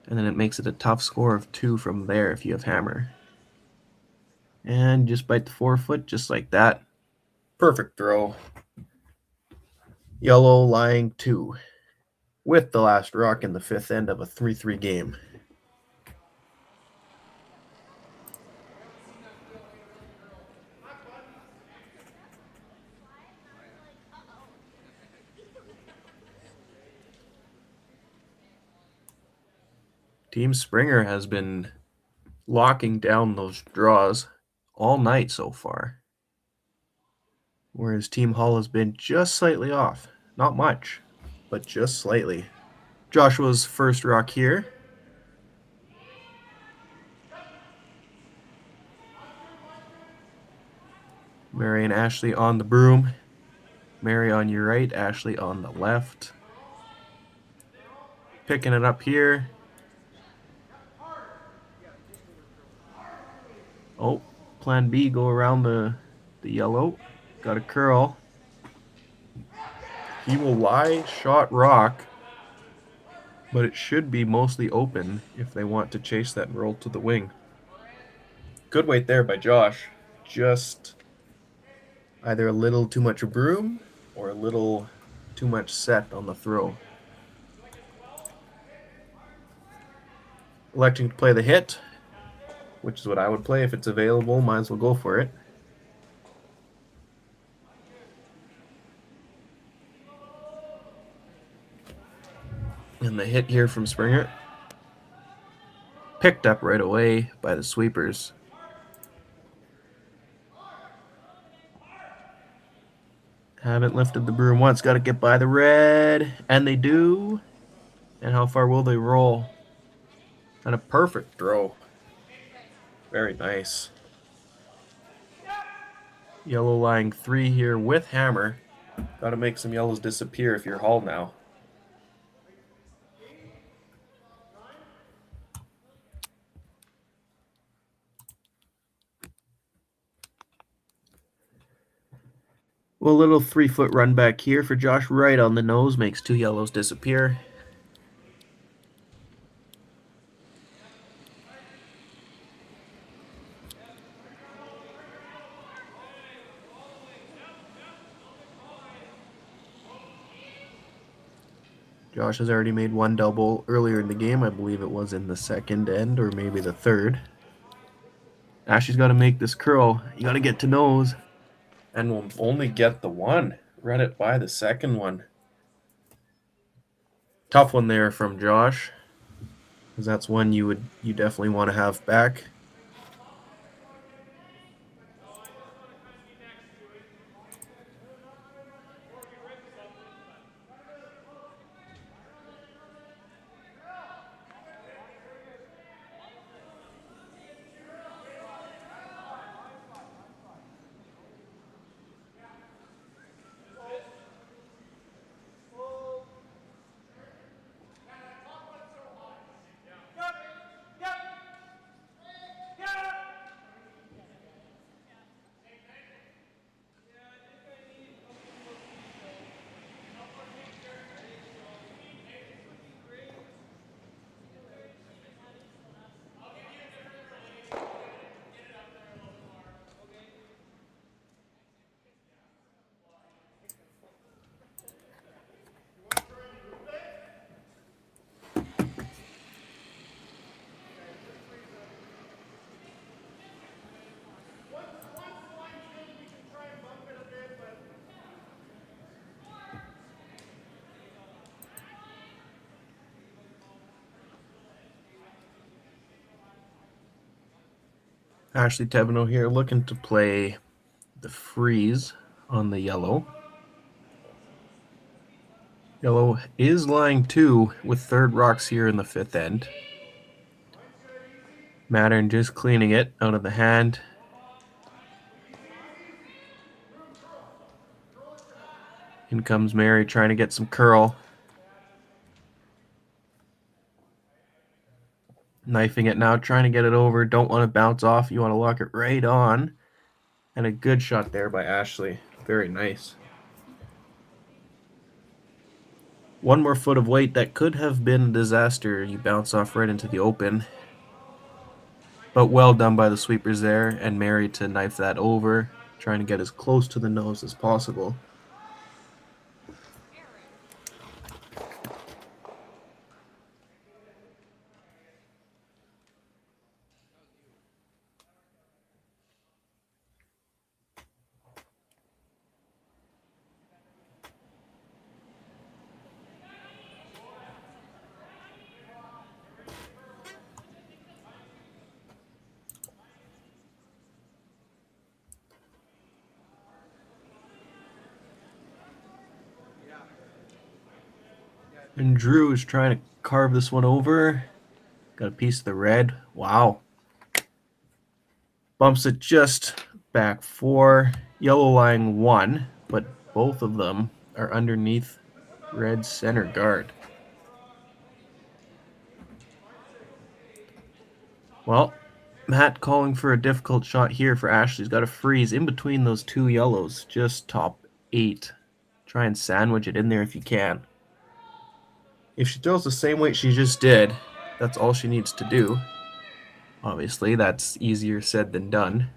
And then it makes it a tough score of 2 from there if you have hammer. And just bite the forefoot just like that. Perfect throw. Yellow lying 2 with the last rock in the 5th end of a 3-3 game. Team Springer has been locking down those draws all night so far, whereas Team Hall has been just slightly off. Not much, but just slightly. Joshua's first rock here. Mary and Ashley on the broom. Mary on your right, Ashley on the left. Picking it up here. Oh, plan B, go around the yellow. Got a curl. He will lie, shot, rock, but it should be mostly open if they want to chase that and roll to the wing. Good weight there by Josh. Just either a little too much broom or a little too much set on the throw. Electing to play the hit, which is what I would play if it's available. Might as well go for it. And the hit here from Springer. Picked up right away by the sweepers. Haven't lifted the broom once. Got to get by the red. And they do. And how far will they roll? And a perfect throw. Very nice. Yellow lying 3 here with hammer. Got to make some yellows disappear if you're Hall now. Well, a little 3-foot run back here for Josh, right on the nose, makes 2 yellows disappear. Josh has already made 1 double earlier in the game. I believe it was in the 2nd end or maybe the 3rd. Ashley's got to make this curl. You got to get to nose. And we'll only get the 1. Run it by the 2nd one. Tough one there from Josh, because that's one you definitely want to have back. Ashley Tevino here looking to play the freeze on the yellow. Yellow is lying 2 with third rocks here in the 5th end. Mattern just cleaning it out of the hand. In comes Mary trying to get some curl. Knifing it now, trying to get it over. Don't want to bounce off. You want to lock it right on. And a good shot there by Ashley. Very nice. One more foot of weight. That could have been a disaster. You bounce off right into the open. But well done by the sweepers there. And Mary to knife that over. Trying to get as close to the nose as possible. And Drew is trying to carve this one over. Got a piece of the red. Wow. Bumps it just back 4. Yellow lying 1, but both of them are underneath red center guard. Well, Matt calling for a difficult shot here for Ashley's got to freeze in between those 2 yellows. Just top 8. Try and sandwich it in there if you can. If she throws the same weight she just did, that's all she needs to do. Obviously, that's easier said than done.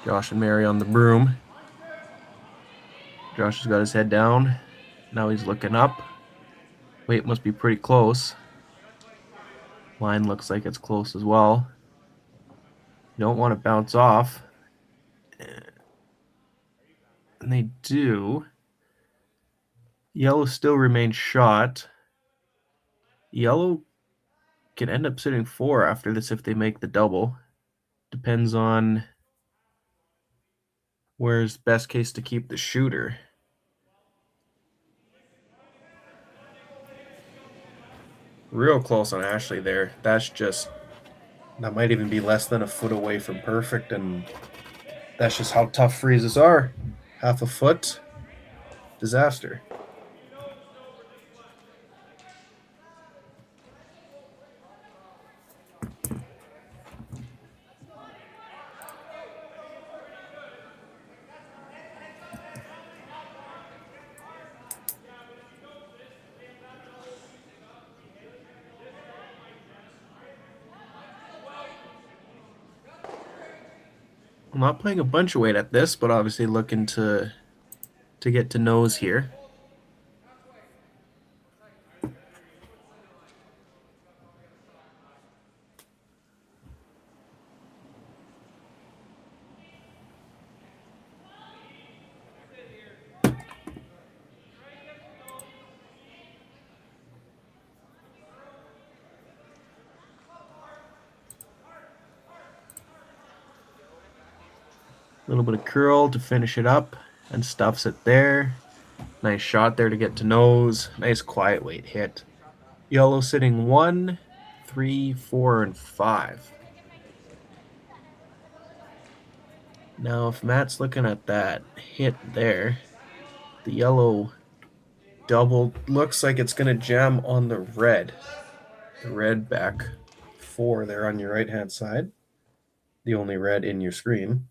Josh and Mary on the broom. Josh has got his head down. Now he's looking up. Weight must be pretty close. Line looks like it's close as well. You don't want to bounce off. And they do. Yellow still remains shot. Yellow can end up sitting 4 after this if they make the double. Depends on where's best case to keep the shooter. Real close on Ashley there. That might even be less than a foot away from perfect, and that's just how tough freezes are. Half a foot, disaster. I'm not playing a bunch of weight at this, but obviously looking to get to nose here. A little bit of curl to finish it up and stuffs it there. Nice shot there to get to nose. Nice quiet weight hit. Yellow sitting 1, 3, 4, and 5. Now if Matt's looking at that hit there, the yellow double looks like it's going to jam on the red. The red back 4 there on your right hand side. The only red in your screen.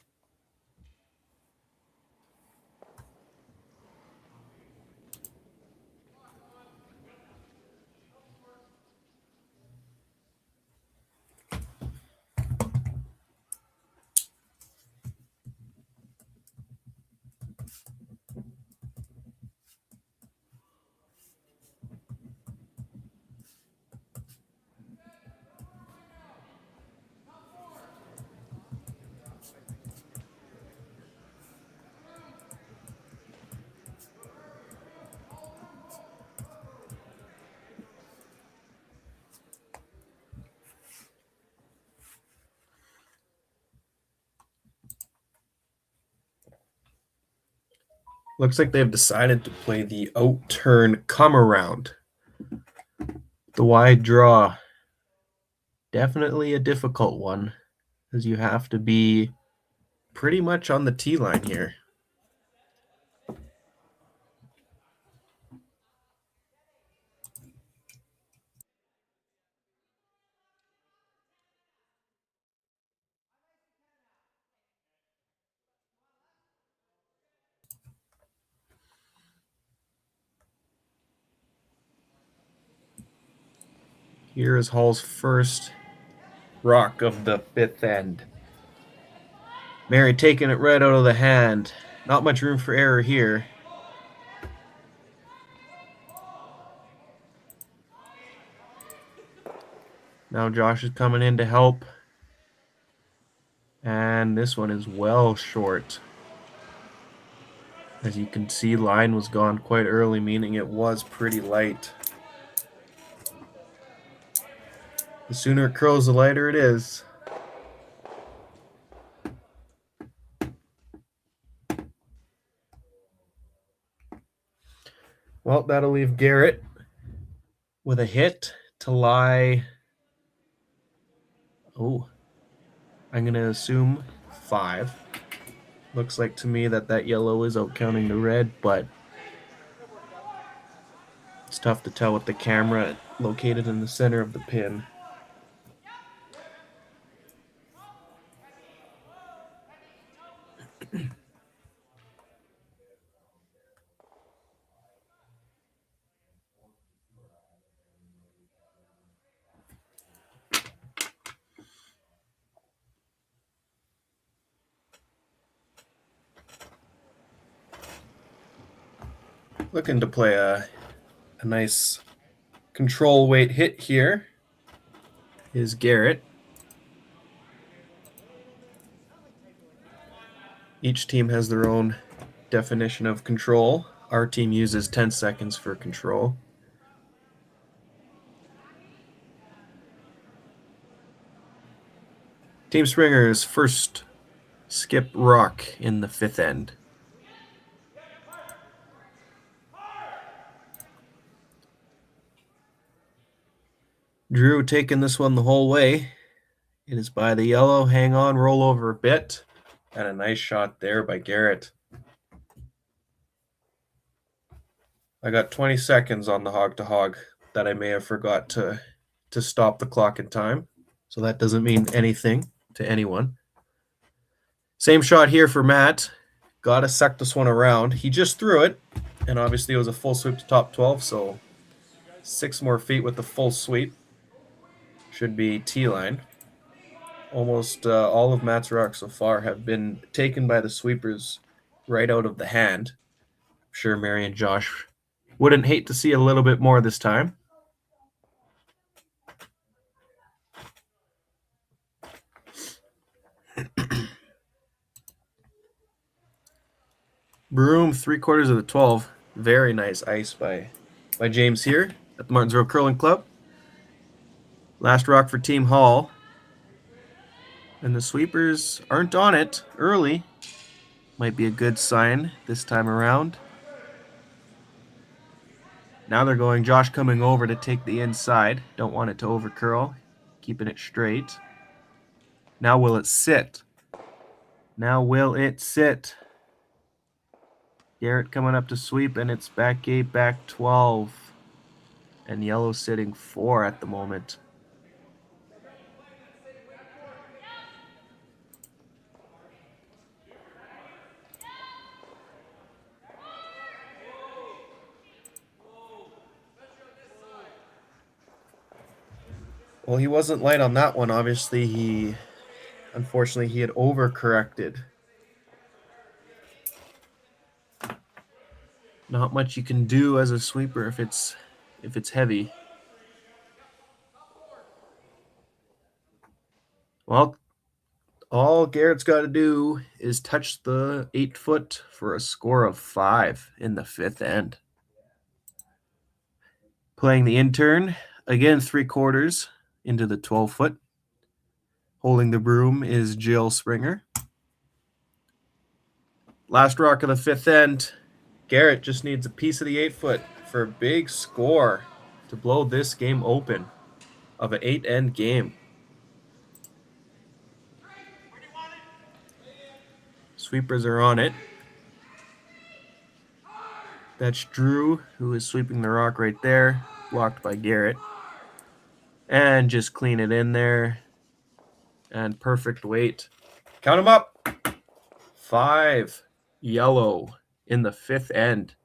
Looks like they've decided to play the out-turn come-around. The wide draw. Definitely a difficult one, as you have to be pretty much on the tee line here. Here is Hall's first rock of the fifth end. Mary taking it right out of the hand. Not much room for error here. Now Josh is coming in to help. And this one is well short. As you can see, line was gone quite early, meaning it was pretty light. The sooner it curls, the lighter it is. Well, that'll leave Garret with a hit to lie. Oh, I'm going to assume 5. Looks like to me that yellow is out counting the red, but it's tough to tell with the camera located in the center of the pin. Looking to play a nice control weight hit here is Garret. Each team has their own definition of control. Our team uses 10 seconds for control. Team Springer's first skip rock in the fifth end. Drew taking this one the whole way. It is by the yellow. Hang on, roll over a bit. And a nice shot there by Garret. I got 20 seconds on the hog to hog that I may have forgot to stop the clock in time. So that doesn't mean anything to anyone. Same shot here for Matt. Gotta suck this one around. He just threw it. And obviously it was a full sweep to top 12. So 6 more feet with the full sweep. Should be T-line. Almost all of Matt's rocks so far have been taken by the sweepers right out of the hand. I'm sure Mary and Josh wouldn't hate to see a little bit more this time. Broom, 3/4 of the 12. Very nice ice by James here at the Martensville Curling Club. Last rock for Team Hall. And the sweepers aren't on it early. Might be a good sign this time around. Now they're going Josh coming over to take the inside. Don't want it to over curl. Keeping it straight. Now will it sit? Now will it sit? Garret coming up to sweep, and it's back 8, back 12. And yellow sitting 4 at the moment. Well, he wasn't light on that one. Obviously, unfortunately, he had overcorrected. Not much you can do as a sweeper if it's heavy. Well, all Garrett's got to do is touch the 8 foot for a score of 5 in the fifth end. Playing the intern, again 3/4 into the 12 foot. Holding the broom is Jill Springer. Last rock of the fifth end. Garret just needs a piece of the 8-foot for a big score to blow this game open of an 8-end game. Sweepers are on it. That's Drew, who is sweeping the rock right there, blocked by Garret. And just clean it in there. And perfect weight. Count them up. 5 yellow in the 5th end.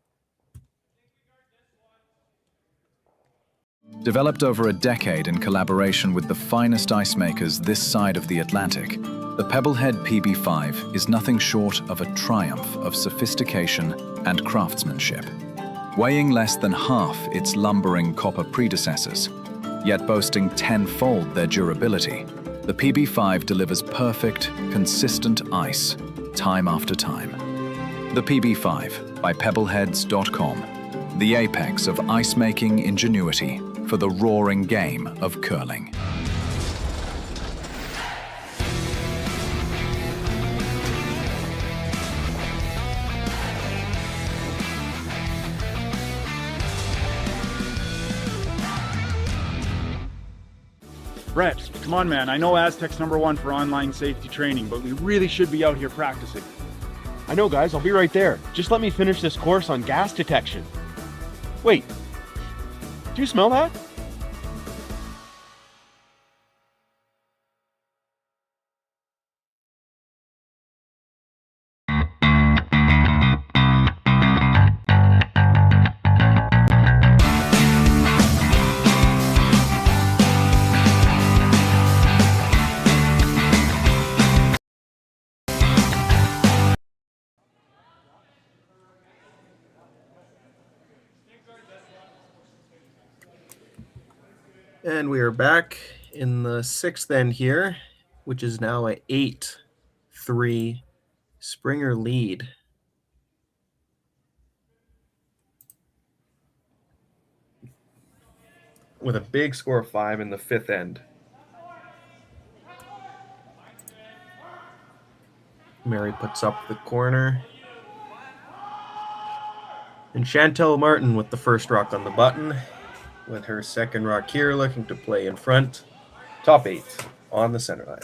Developed over a decade in collaboration with the finest ice makers this side of the Atlantic, the Pebblehead PB5 is nothing short of a triumph of sophistication and craftsmanship. Weighing less than half its lumbering copper predecessors, yet boasting tenfold their durability, the PB5 delivers perfect, consistent ice, time after time. The PB5 by pebbleheads.com, the apex of ice-making ingenuity for the roaring game of curling. Brett, come on, man. I know Aztec's #1 for online safety training, but we really should be out here practicing. I know, guys. I'll be right there. Just let me finish this course on gas detection. Wait. Do you smell that? And we are back in the 6th end here, which is now a 8-3 Springer lead. With a big score of 5 in the 5th end. Mary puts up the corner. And Chantel Martin with the first rock on the button, with her second rock here, looking to play in front. Top 8 on the center line.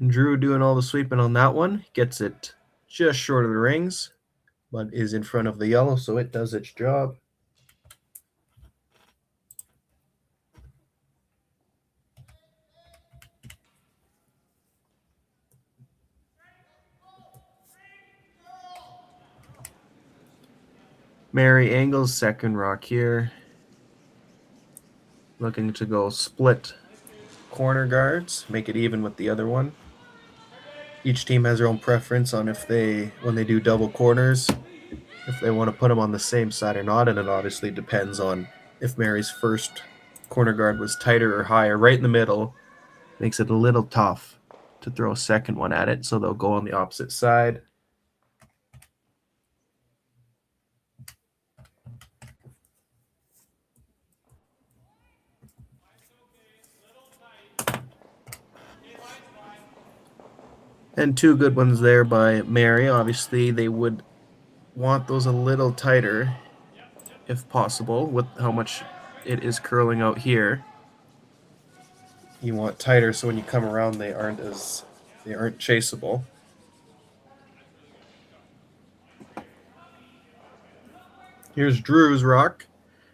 Drew doing all the sweeping on that one. Gets it just short of the rings, but is in front of the yellow, so it does its job. Mary angles second rock here. Looking to go split corner guards, make it even with the other one. Each team has their own preference on when they do double corners, if they want to put them on the same side or not, and it obviously depends on if Mary's first corner guard was tighter or higher. Right in the middle makes it a little tough to throw a second one at it, so they'll go on the opposite side. And 2 good ones there by Mary. Obviously, they would want those a little tighter, if possible, with how much it is curling out here. You want tighter so when you come around, they aren't chaseable. Here's Drew's rock.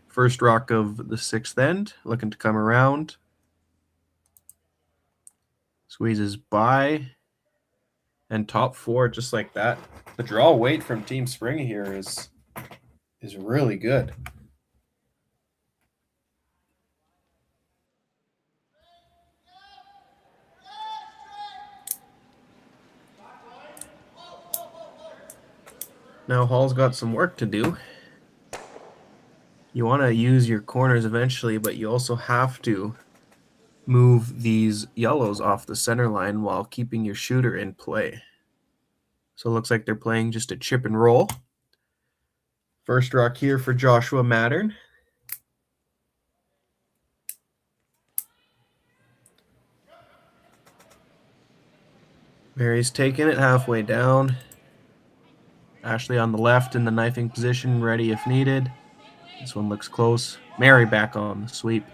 First rock of the 6th end, looking to come around. Squeezes by. And top 4 just like that. The draw weight from Team Spring here is really good. Now Hall's got some work to do. You want to use your corners eventually, but you also have to move these yellows off the center line while keeping your shooter in play. So it looks like they're playing just a chip and roll. First rock here for Joshua Mattern. Mary's taking it halfway down. Ashley on the left in the knifing position, ready if needed. This one looks close. Mary back on the sweep.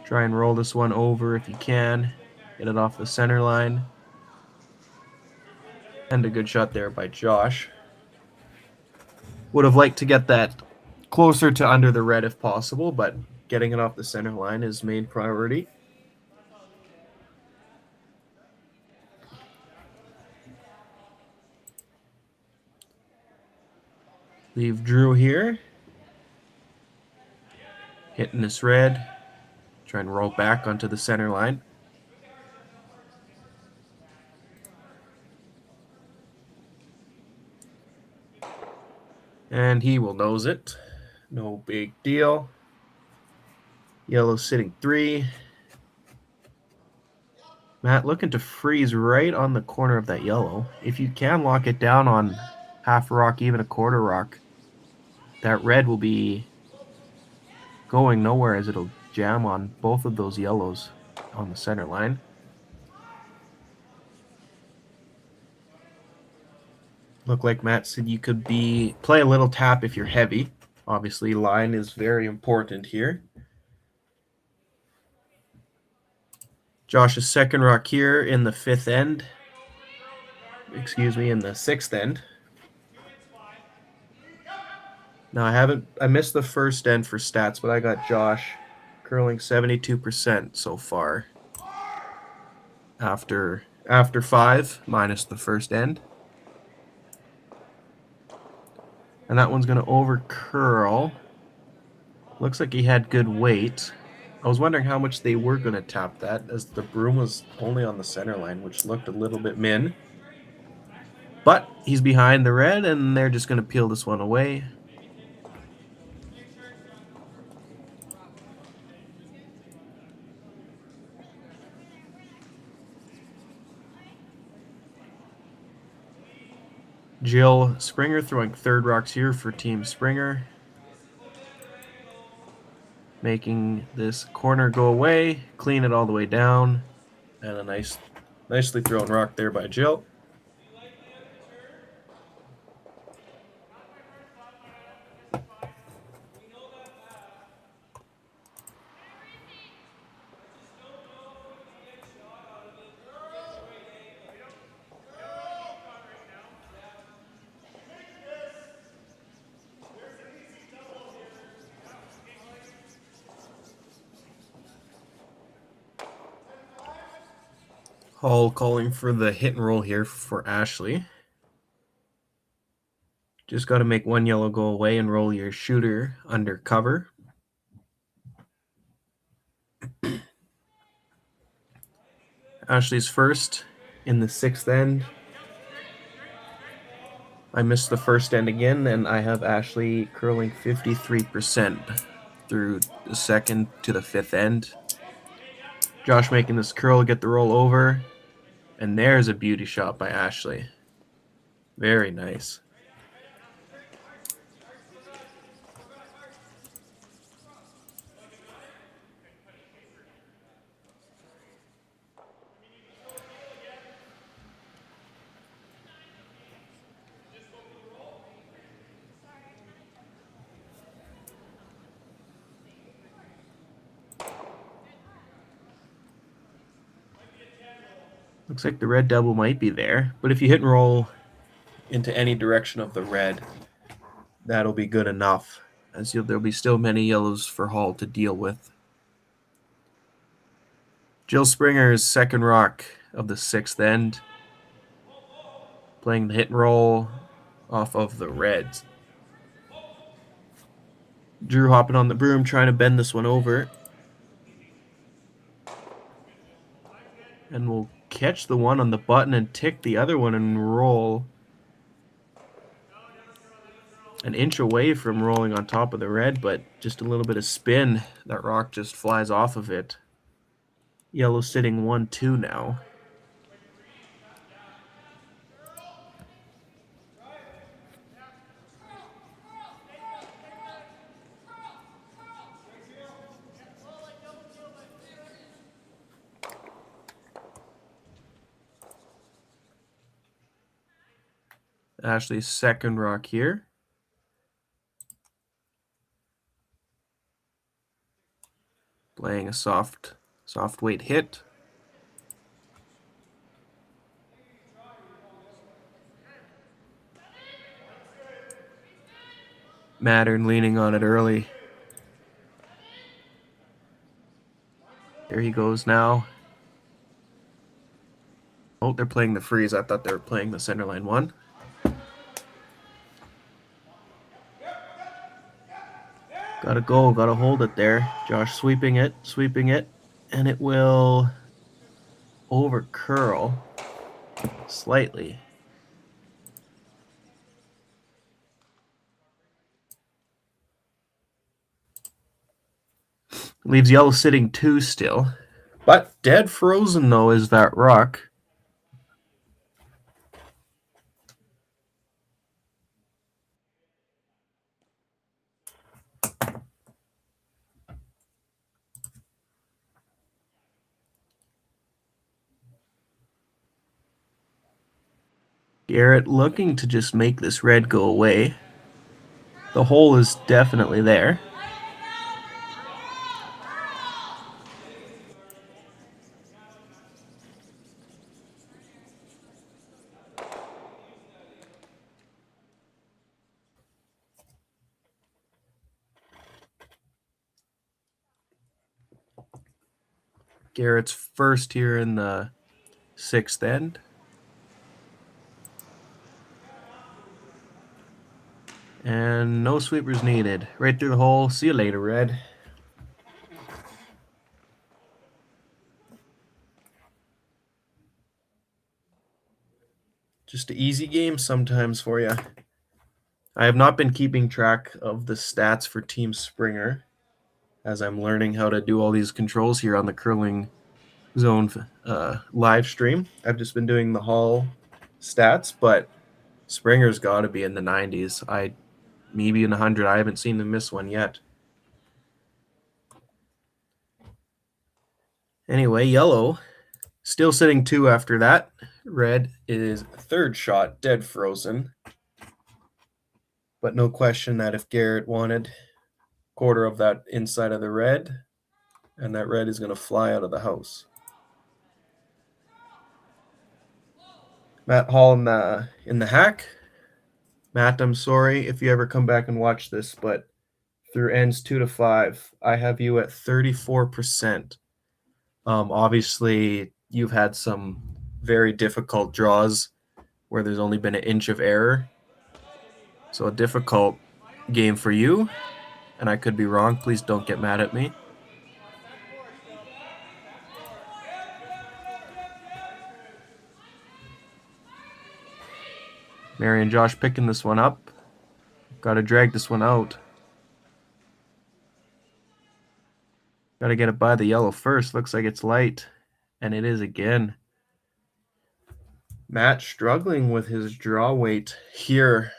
Try and roll this one over if you can. Get it off the center line. And a good shot there by Josh. Would have liked to get that closer to under the red if possible, but getting it off the center line is main priority. Leave Drew here. Hitting this red. Try and roll back onto the center line. And he will nose it. No big deal. Yellow sitting 3. Matt looking to freeze right on the corner of that yellow. If you can lock it down on half a rock, even a quarter rock, that red will be going nowhere as it'll jam on both of those yellows on the center line. Look like Matt said you could play a little tap if you're heavy. Obviously, line is very important here. Josh's second rock here in the 5th end. Excuse me, in the 6th end. Now I missed the first end for stats, but I got Josh curling 72% so far. After 5 minus the first end. And that one's going to over curl. Looks like he had good weight. I was wondering how much they were going to tap that, as the broom was only on the center line, which looked a little bit min. But he's behind the red, and they're just going to peel this one away. Jill Springer throwing 3rd rocks here for Team Springer. Making this corner go away, clean it all the way down, and a nicely thrown rock there by Jill. Hall calling for the hit and roll here for Ashley. Just got to make one yellow go away and roll your shooter under cover. Ashley's first in the 6th end. I missed the first end again, and I have Ashley curling 53% through the 2nd to the 5th end. Josh making this curl, get the roll over. And there's a beauty shot by Ashley. Very nice. Looks like the red double might be there, but if you hit and roll into any direction of the red, that'll be good enough, as there'll be still many yellows for Hall to deal with. Jill Springer's 2nd rock of the 6th end, playing the hit and roll off of the reds. Drew hopping on the broom, trying to bend this one over. And we'll catch the one on the button and tick the other one and roll an inch away from rolling on top of the red, but just a little bit of spin. That rock just flies off of it. Yellow sitting 1-2 now. Ashley's second rock here. Playing a soft weight hit. Mattern leaning on it early. There he goes now. Oh, they're playing the freeze. I thought they were playing the centerline one. Gotta go, gotta hold it there. Josh sweeping it, and it will over curl slightly. Leaves yellow sitting 2 still. But dead frozen, though, is that rock. Garret looking to just make this red go away. The hole is definitely there. Garrett's first here in the 6th end. And no sweepers needed. Right through the hole. See you later, Red. Just an easy game sometimes for you. I have not been keeping track of the stats for Team Springer as I'm learning how to do all these controls here on the Curling Zone live stream. I've just been doing the Hall stats, but Springer's got to be in the 90s. Maybe in 100. I haven't seen them miss one yet. Anyway, yellow still sitting 2 after that. Red is 3rd shot, dead frozen. But no question that if Garret wanted quarter of that inside of the red, and that red is going to fly out of the house. Matt Hall in the hack. Matt, I'm sorry if you ever come back and watch this, but through ends 2 to 5, I have you at 34%. Obviously, you've had some very difficult draws where there's only been an inch of error. So a difficult game for you, and I could be wrong. Please don't get mad at me. Mary and Josh picking this one up. Got to drag this one out. Got to get it by the yellow first. Looks like it's light, and it is again. Matt struggling with his draw weight here.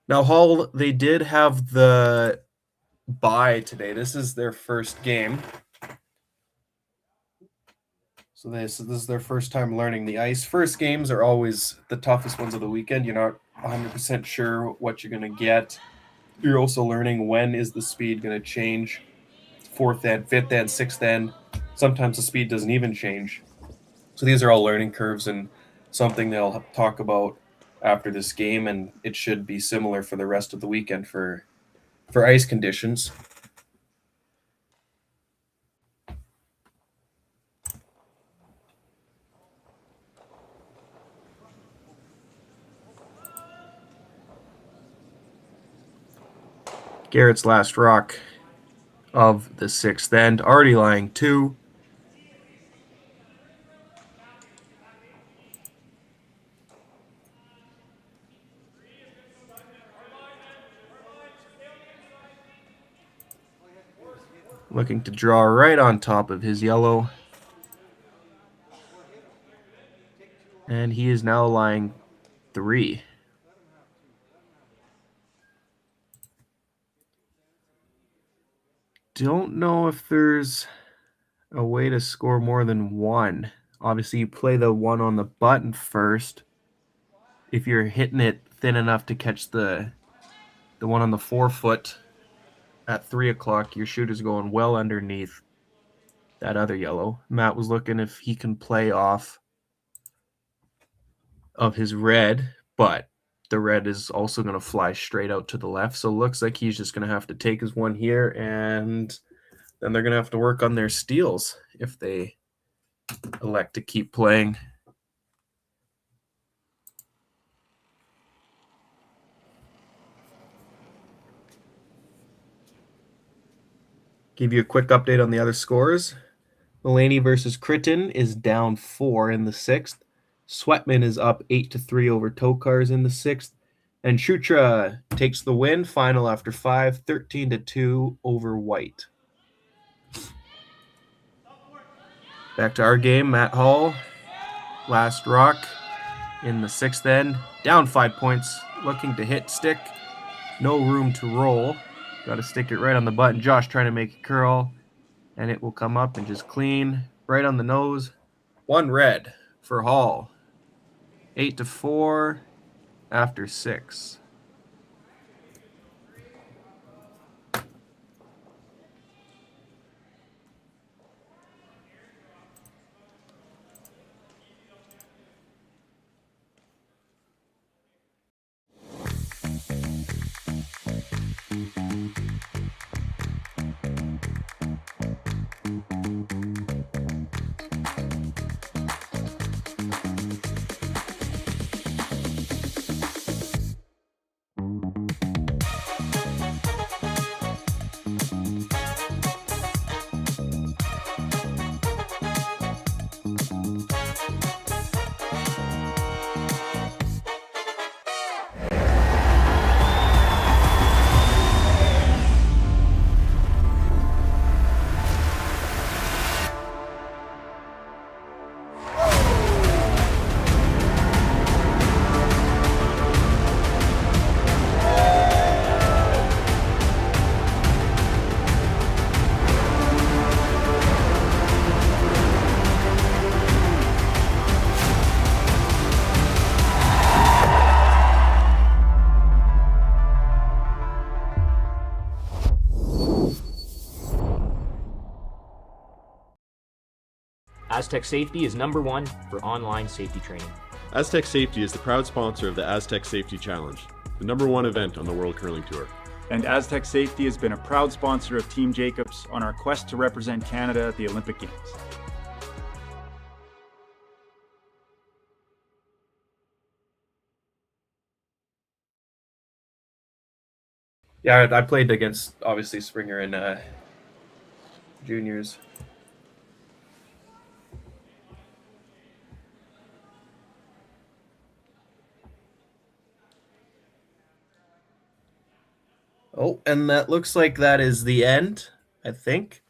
Now, Hall, they did have the bye today. This is their first game. So this is their first time learning the ice. First games are always the toughest ones of the weekend. You're not 100% sure what you're going to get. You're also learning when is the speed going to change. 4th end, 5th end, 6th end. Sometimes the speed doesn't even change. So these are all learning curves and something they'll talk about after this game, and it should be similar for the rest of the weekend for ice conditions. Garrett's last rock of the 6th end, already lying 2. Looking to draw right on top of his yellow. And he is now lying 3. Don't know if there's a way to score more than 1. Obviously, you play the 1 on the button first, if you're hitting it thin enough to catch the one on the 4-foot at 3 o'clock, your shooter's going well underneath that other yellow. Matt was looking if he can play off of his red, but the red is also going to fly straight out to the left. So it looks like he's just going to have to take his one here, and then they're going to have to work on their steals if they elect to keep playing. Give you a quick update on the other scores. Mulaney versus Critton is down 4 in the 6th. Sweatman is up 8-3 over Tokars in the 6th. And Shutra takes the win, final after 5, 13-2 over White. Back to our game, Matt Hall, last rock in the 6th end. Down 5 points, looking to hit stick. No room to roll. Got to stick it right on the button. Josh trying to make it curl, and it will come up and just clean right on the nose. 1 red for Hall. 8-4 after 6. Aztec Safety is #1 for online safety training. Aztec Safety is the proud sponsor of the Aztec Safety Challenge, the #1 event on the World Curling Tour. And Aztec Safety has been a proud sponsor of Team Jacobs on our quest to represent Canada at the Olympic Games. Yeah, I played against, obviously, Springer in juniors. Oh, and that looks like that is the end, I think.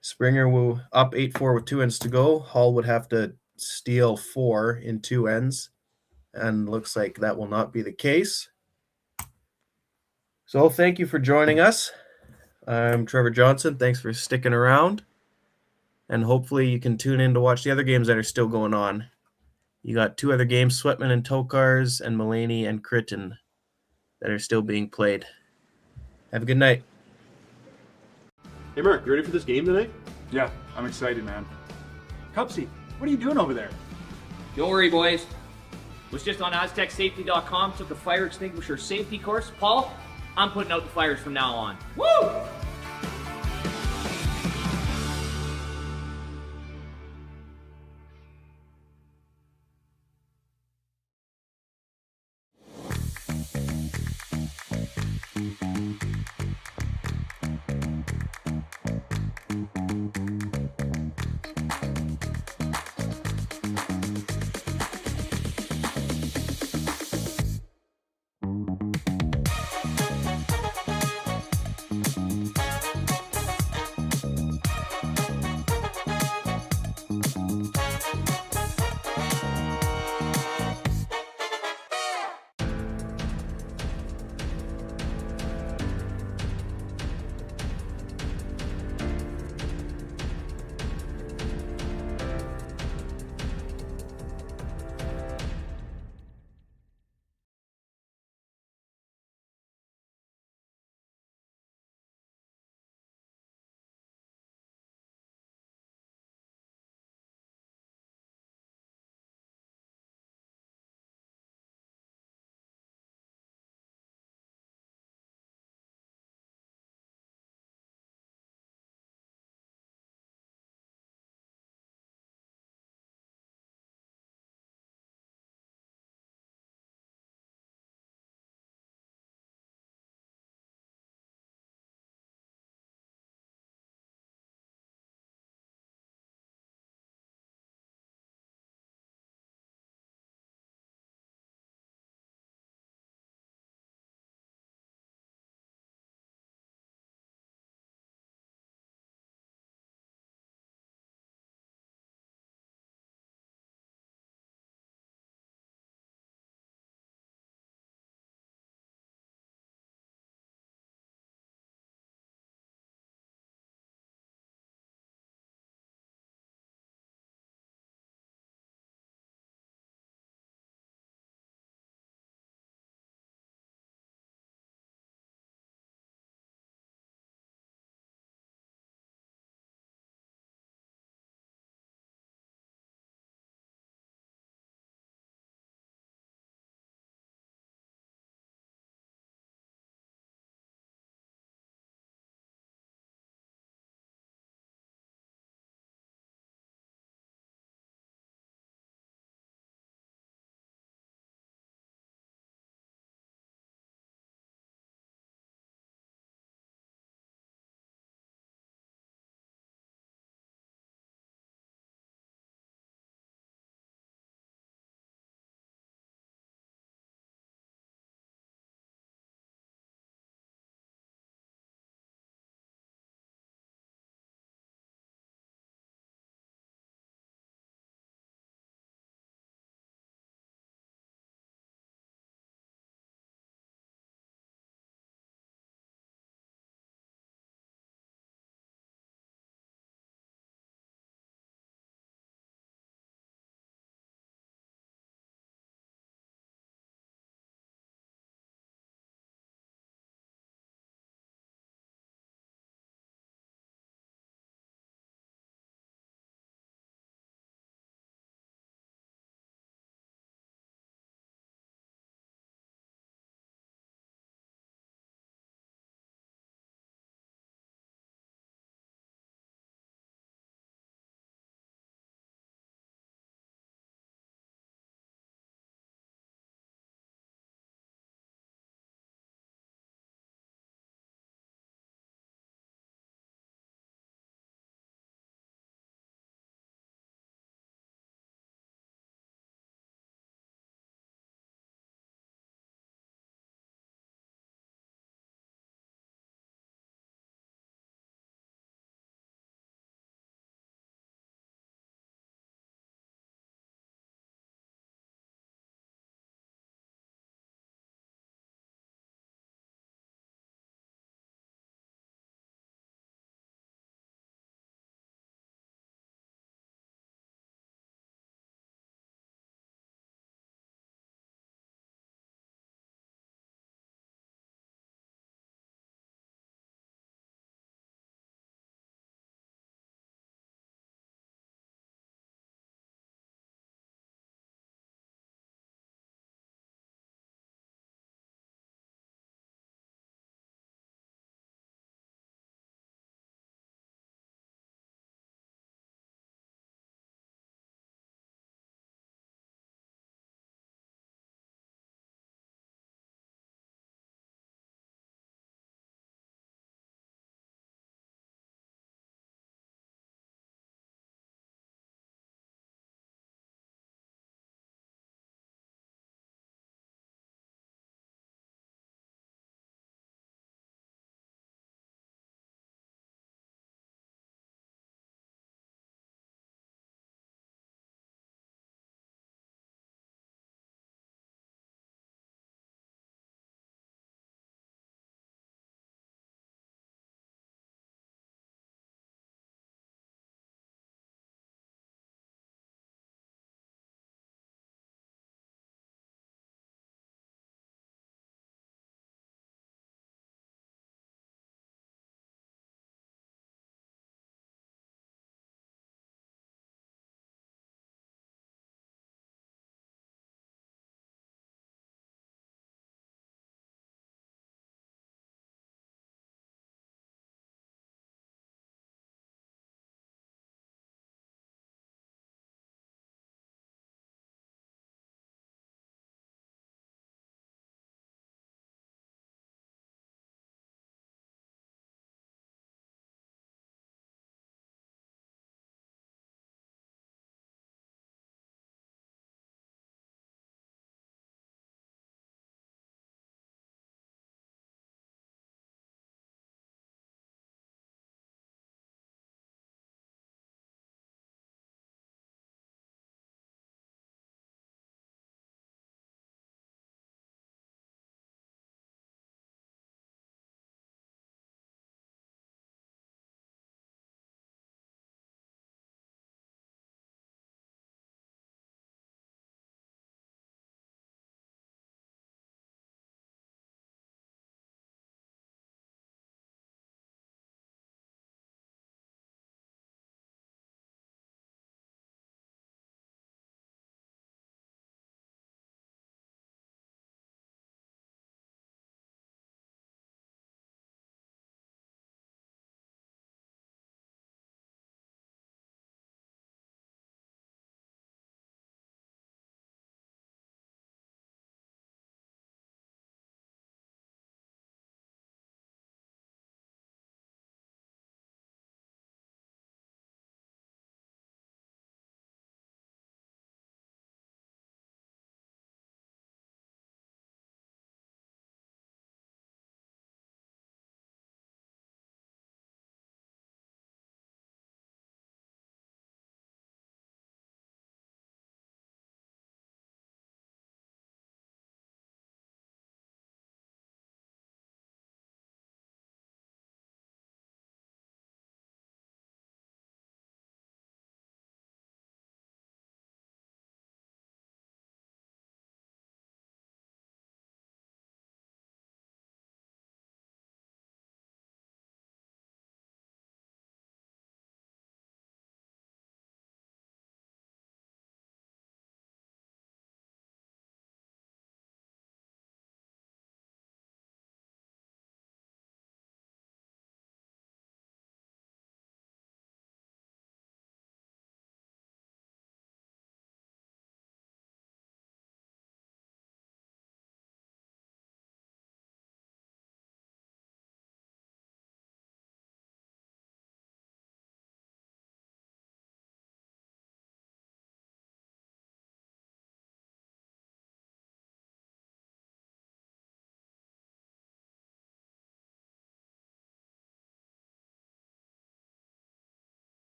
Springer will up 8-4 with 2 ends to go. Hall would have to steal 4 in 2 ends, and looks like that will not be the case. So thank you for joining us. I'm Trevor Johnson. Thanks for sticking around, and hopefully you can tune in to watch the other games that are still going on. You got 2 other games, Sweatman and Tokars, and Mulaney and Critton, that are still being played. Have a good night. Hey Mark, you ready for this game tonight? Yeah, I'm excited, man. Cupsy, what are you doing over there? Don't worry, boys. Was just on aztecsafety.com, took a fire extinguisher safety course. Paul, I'm putting out the fires from now on. Woo!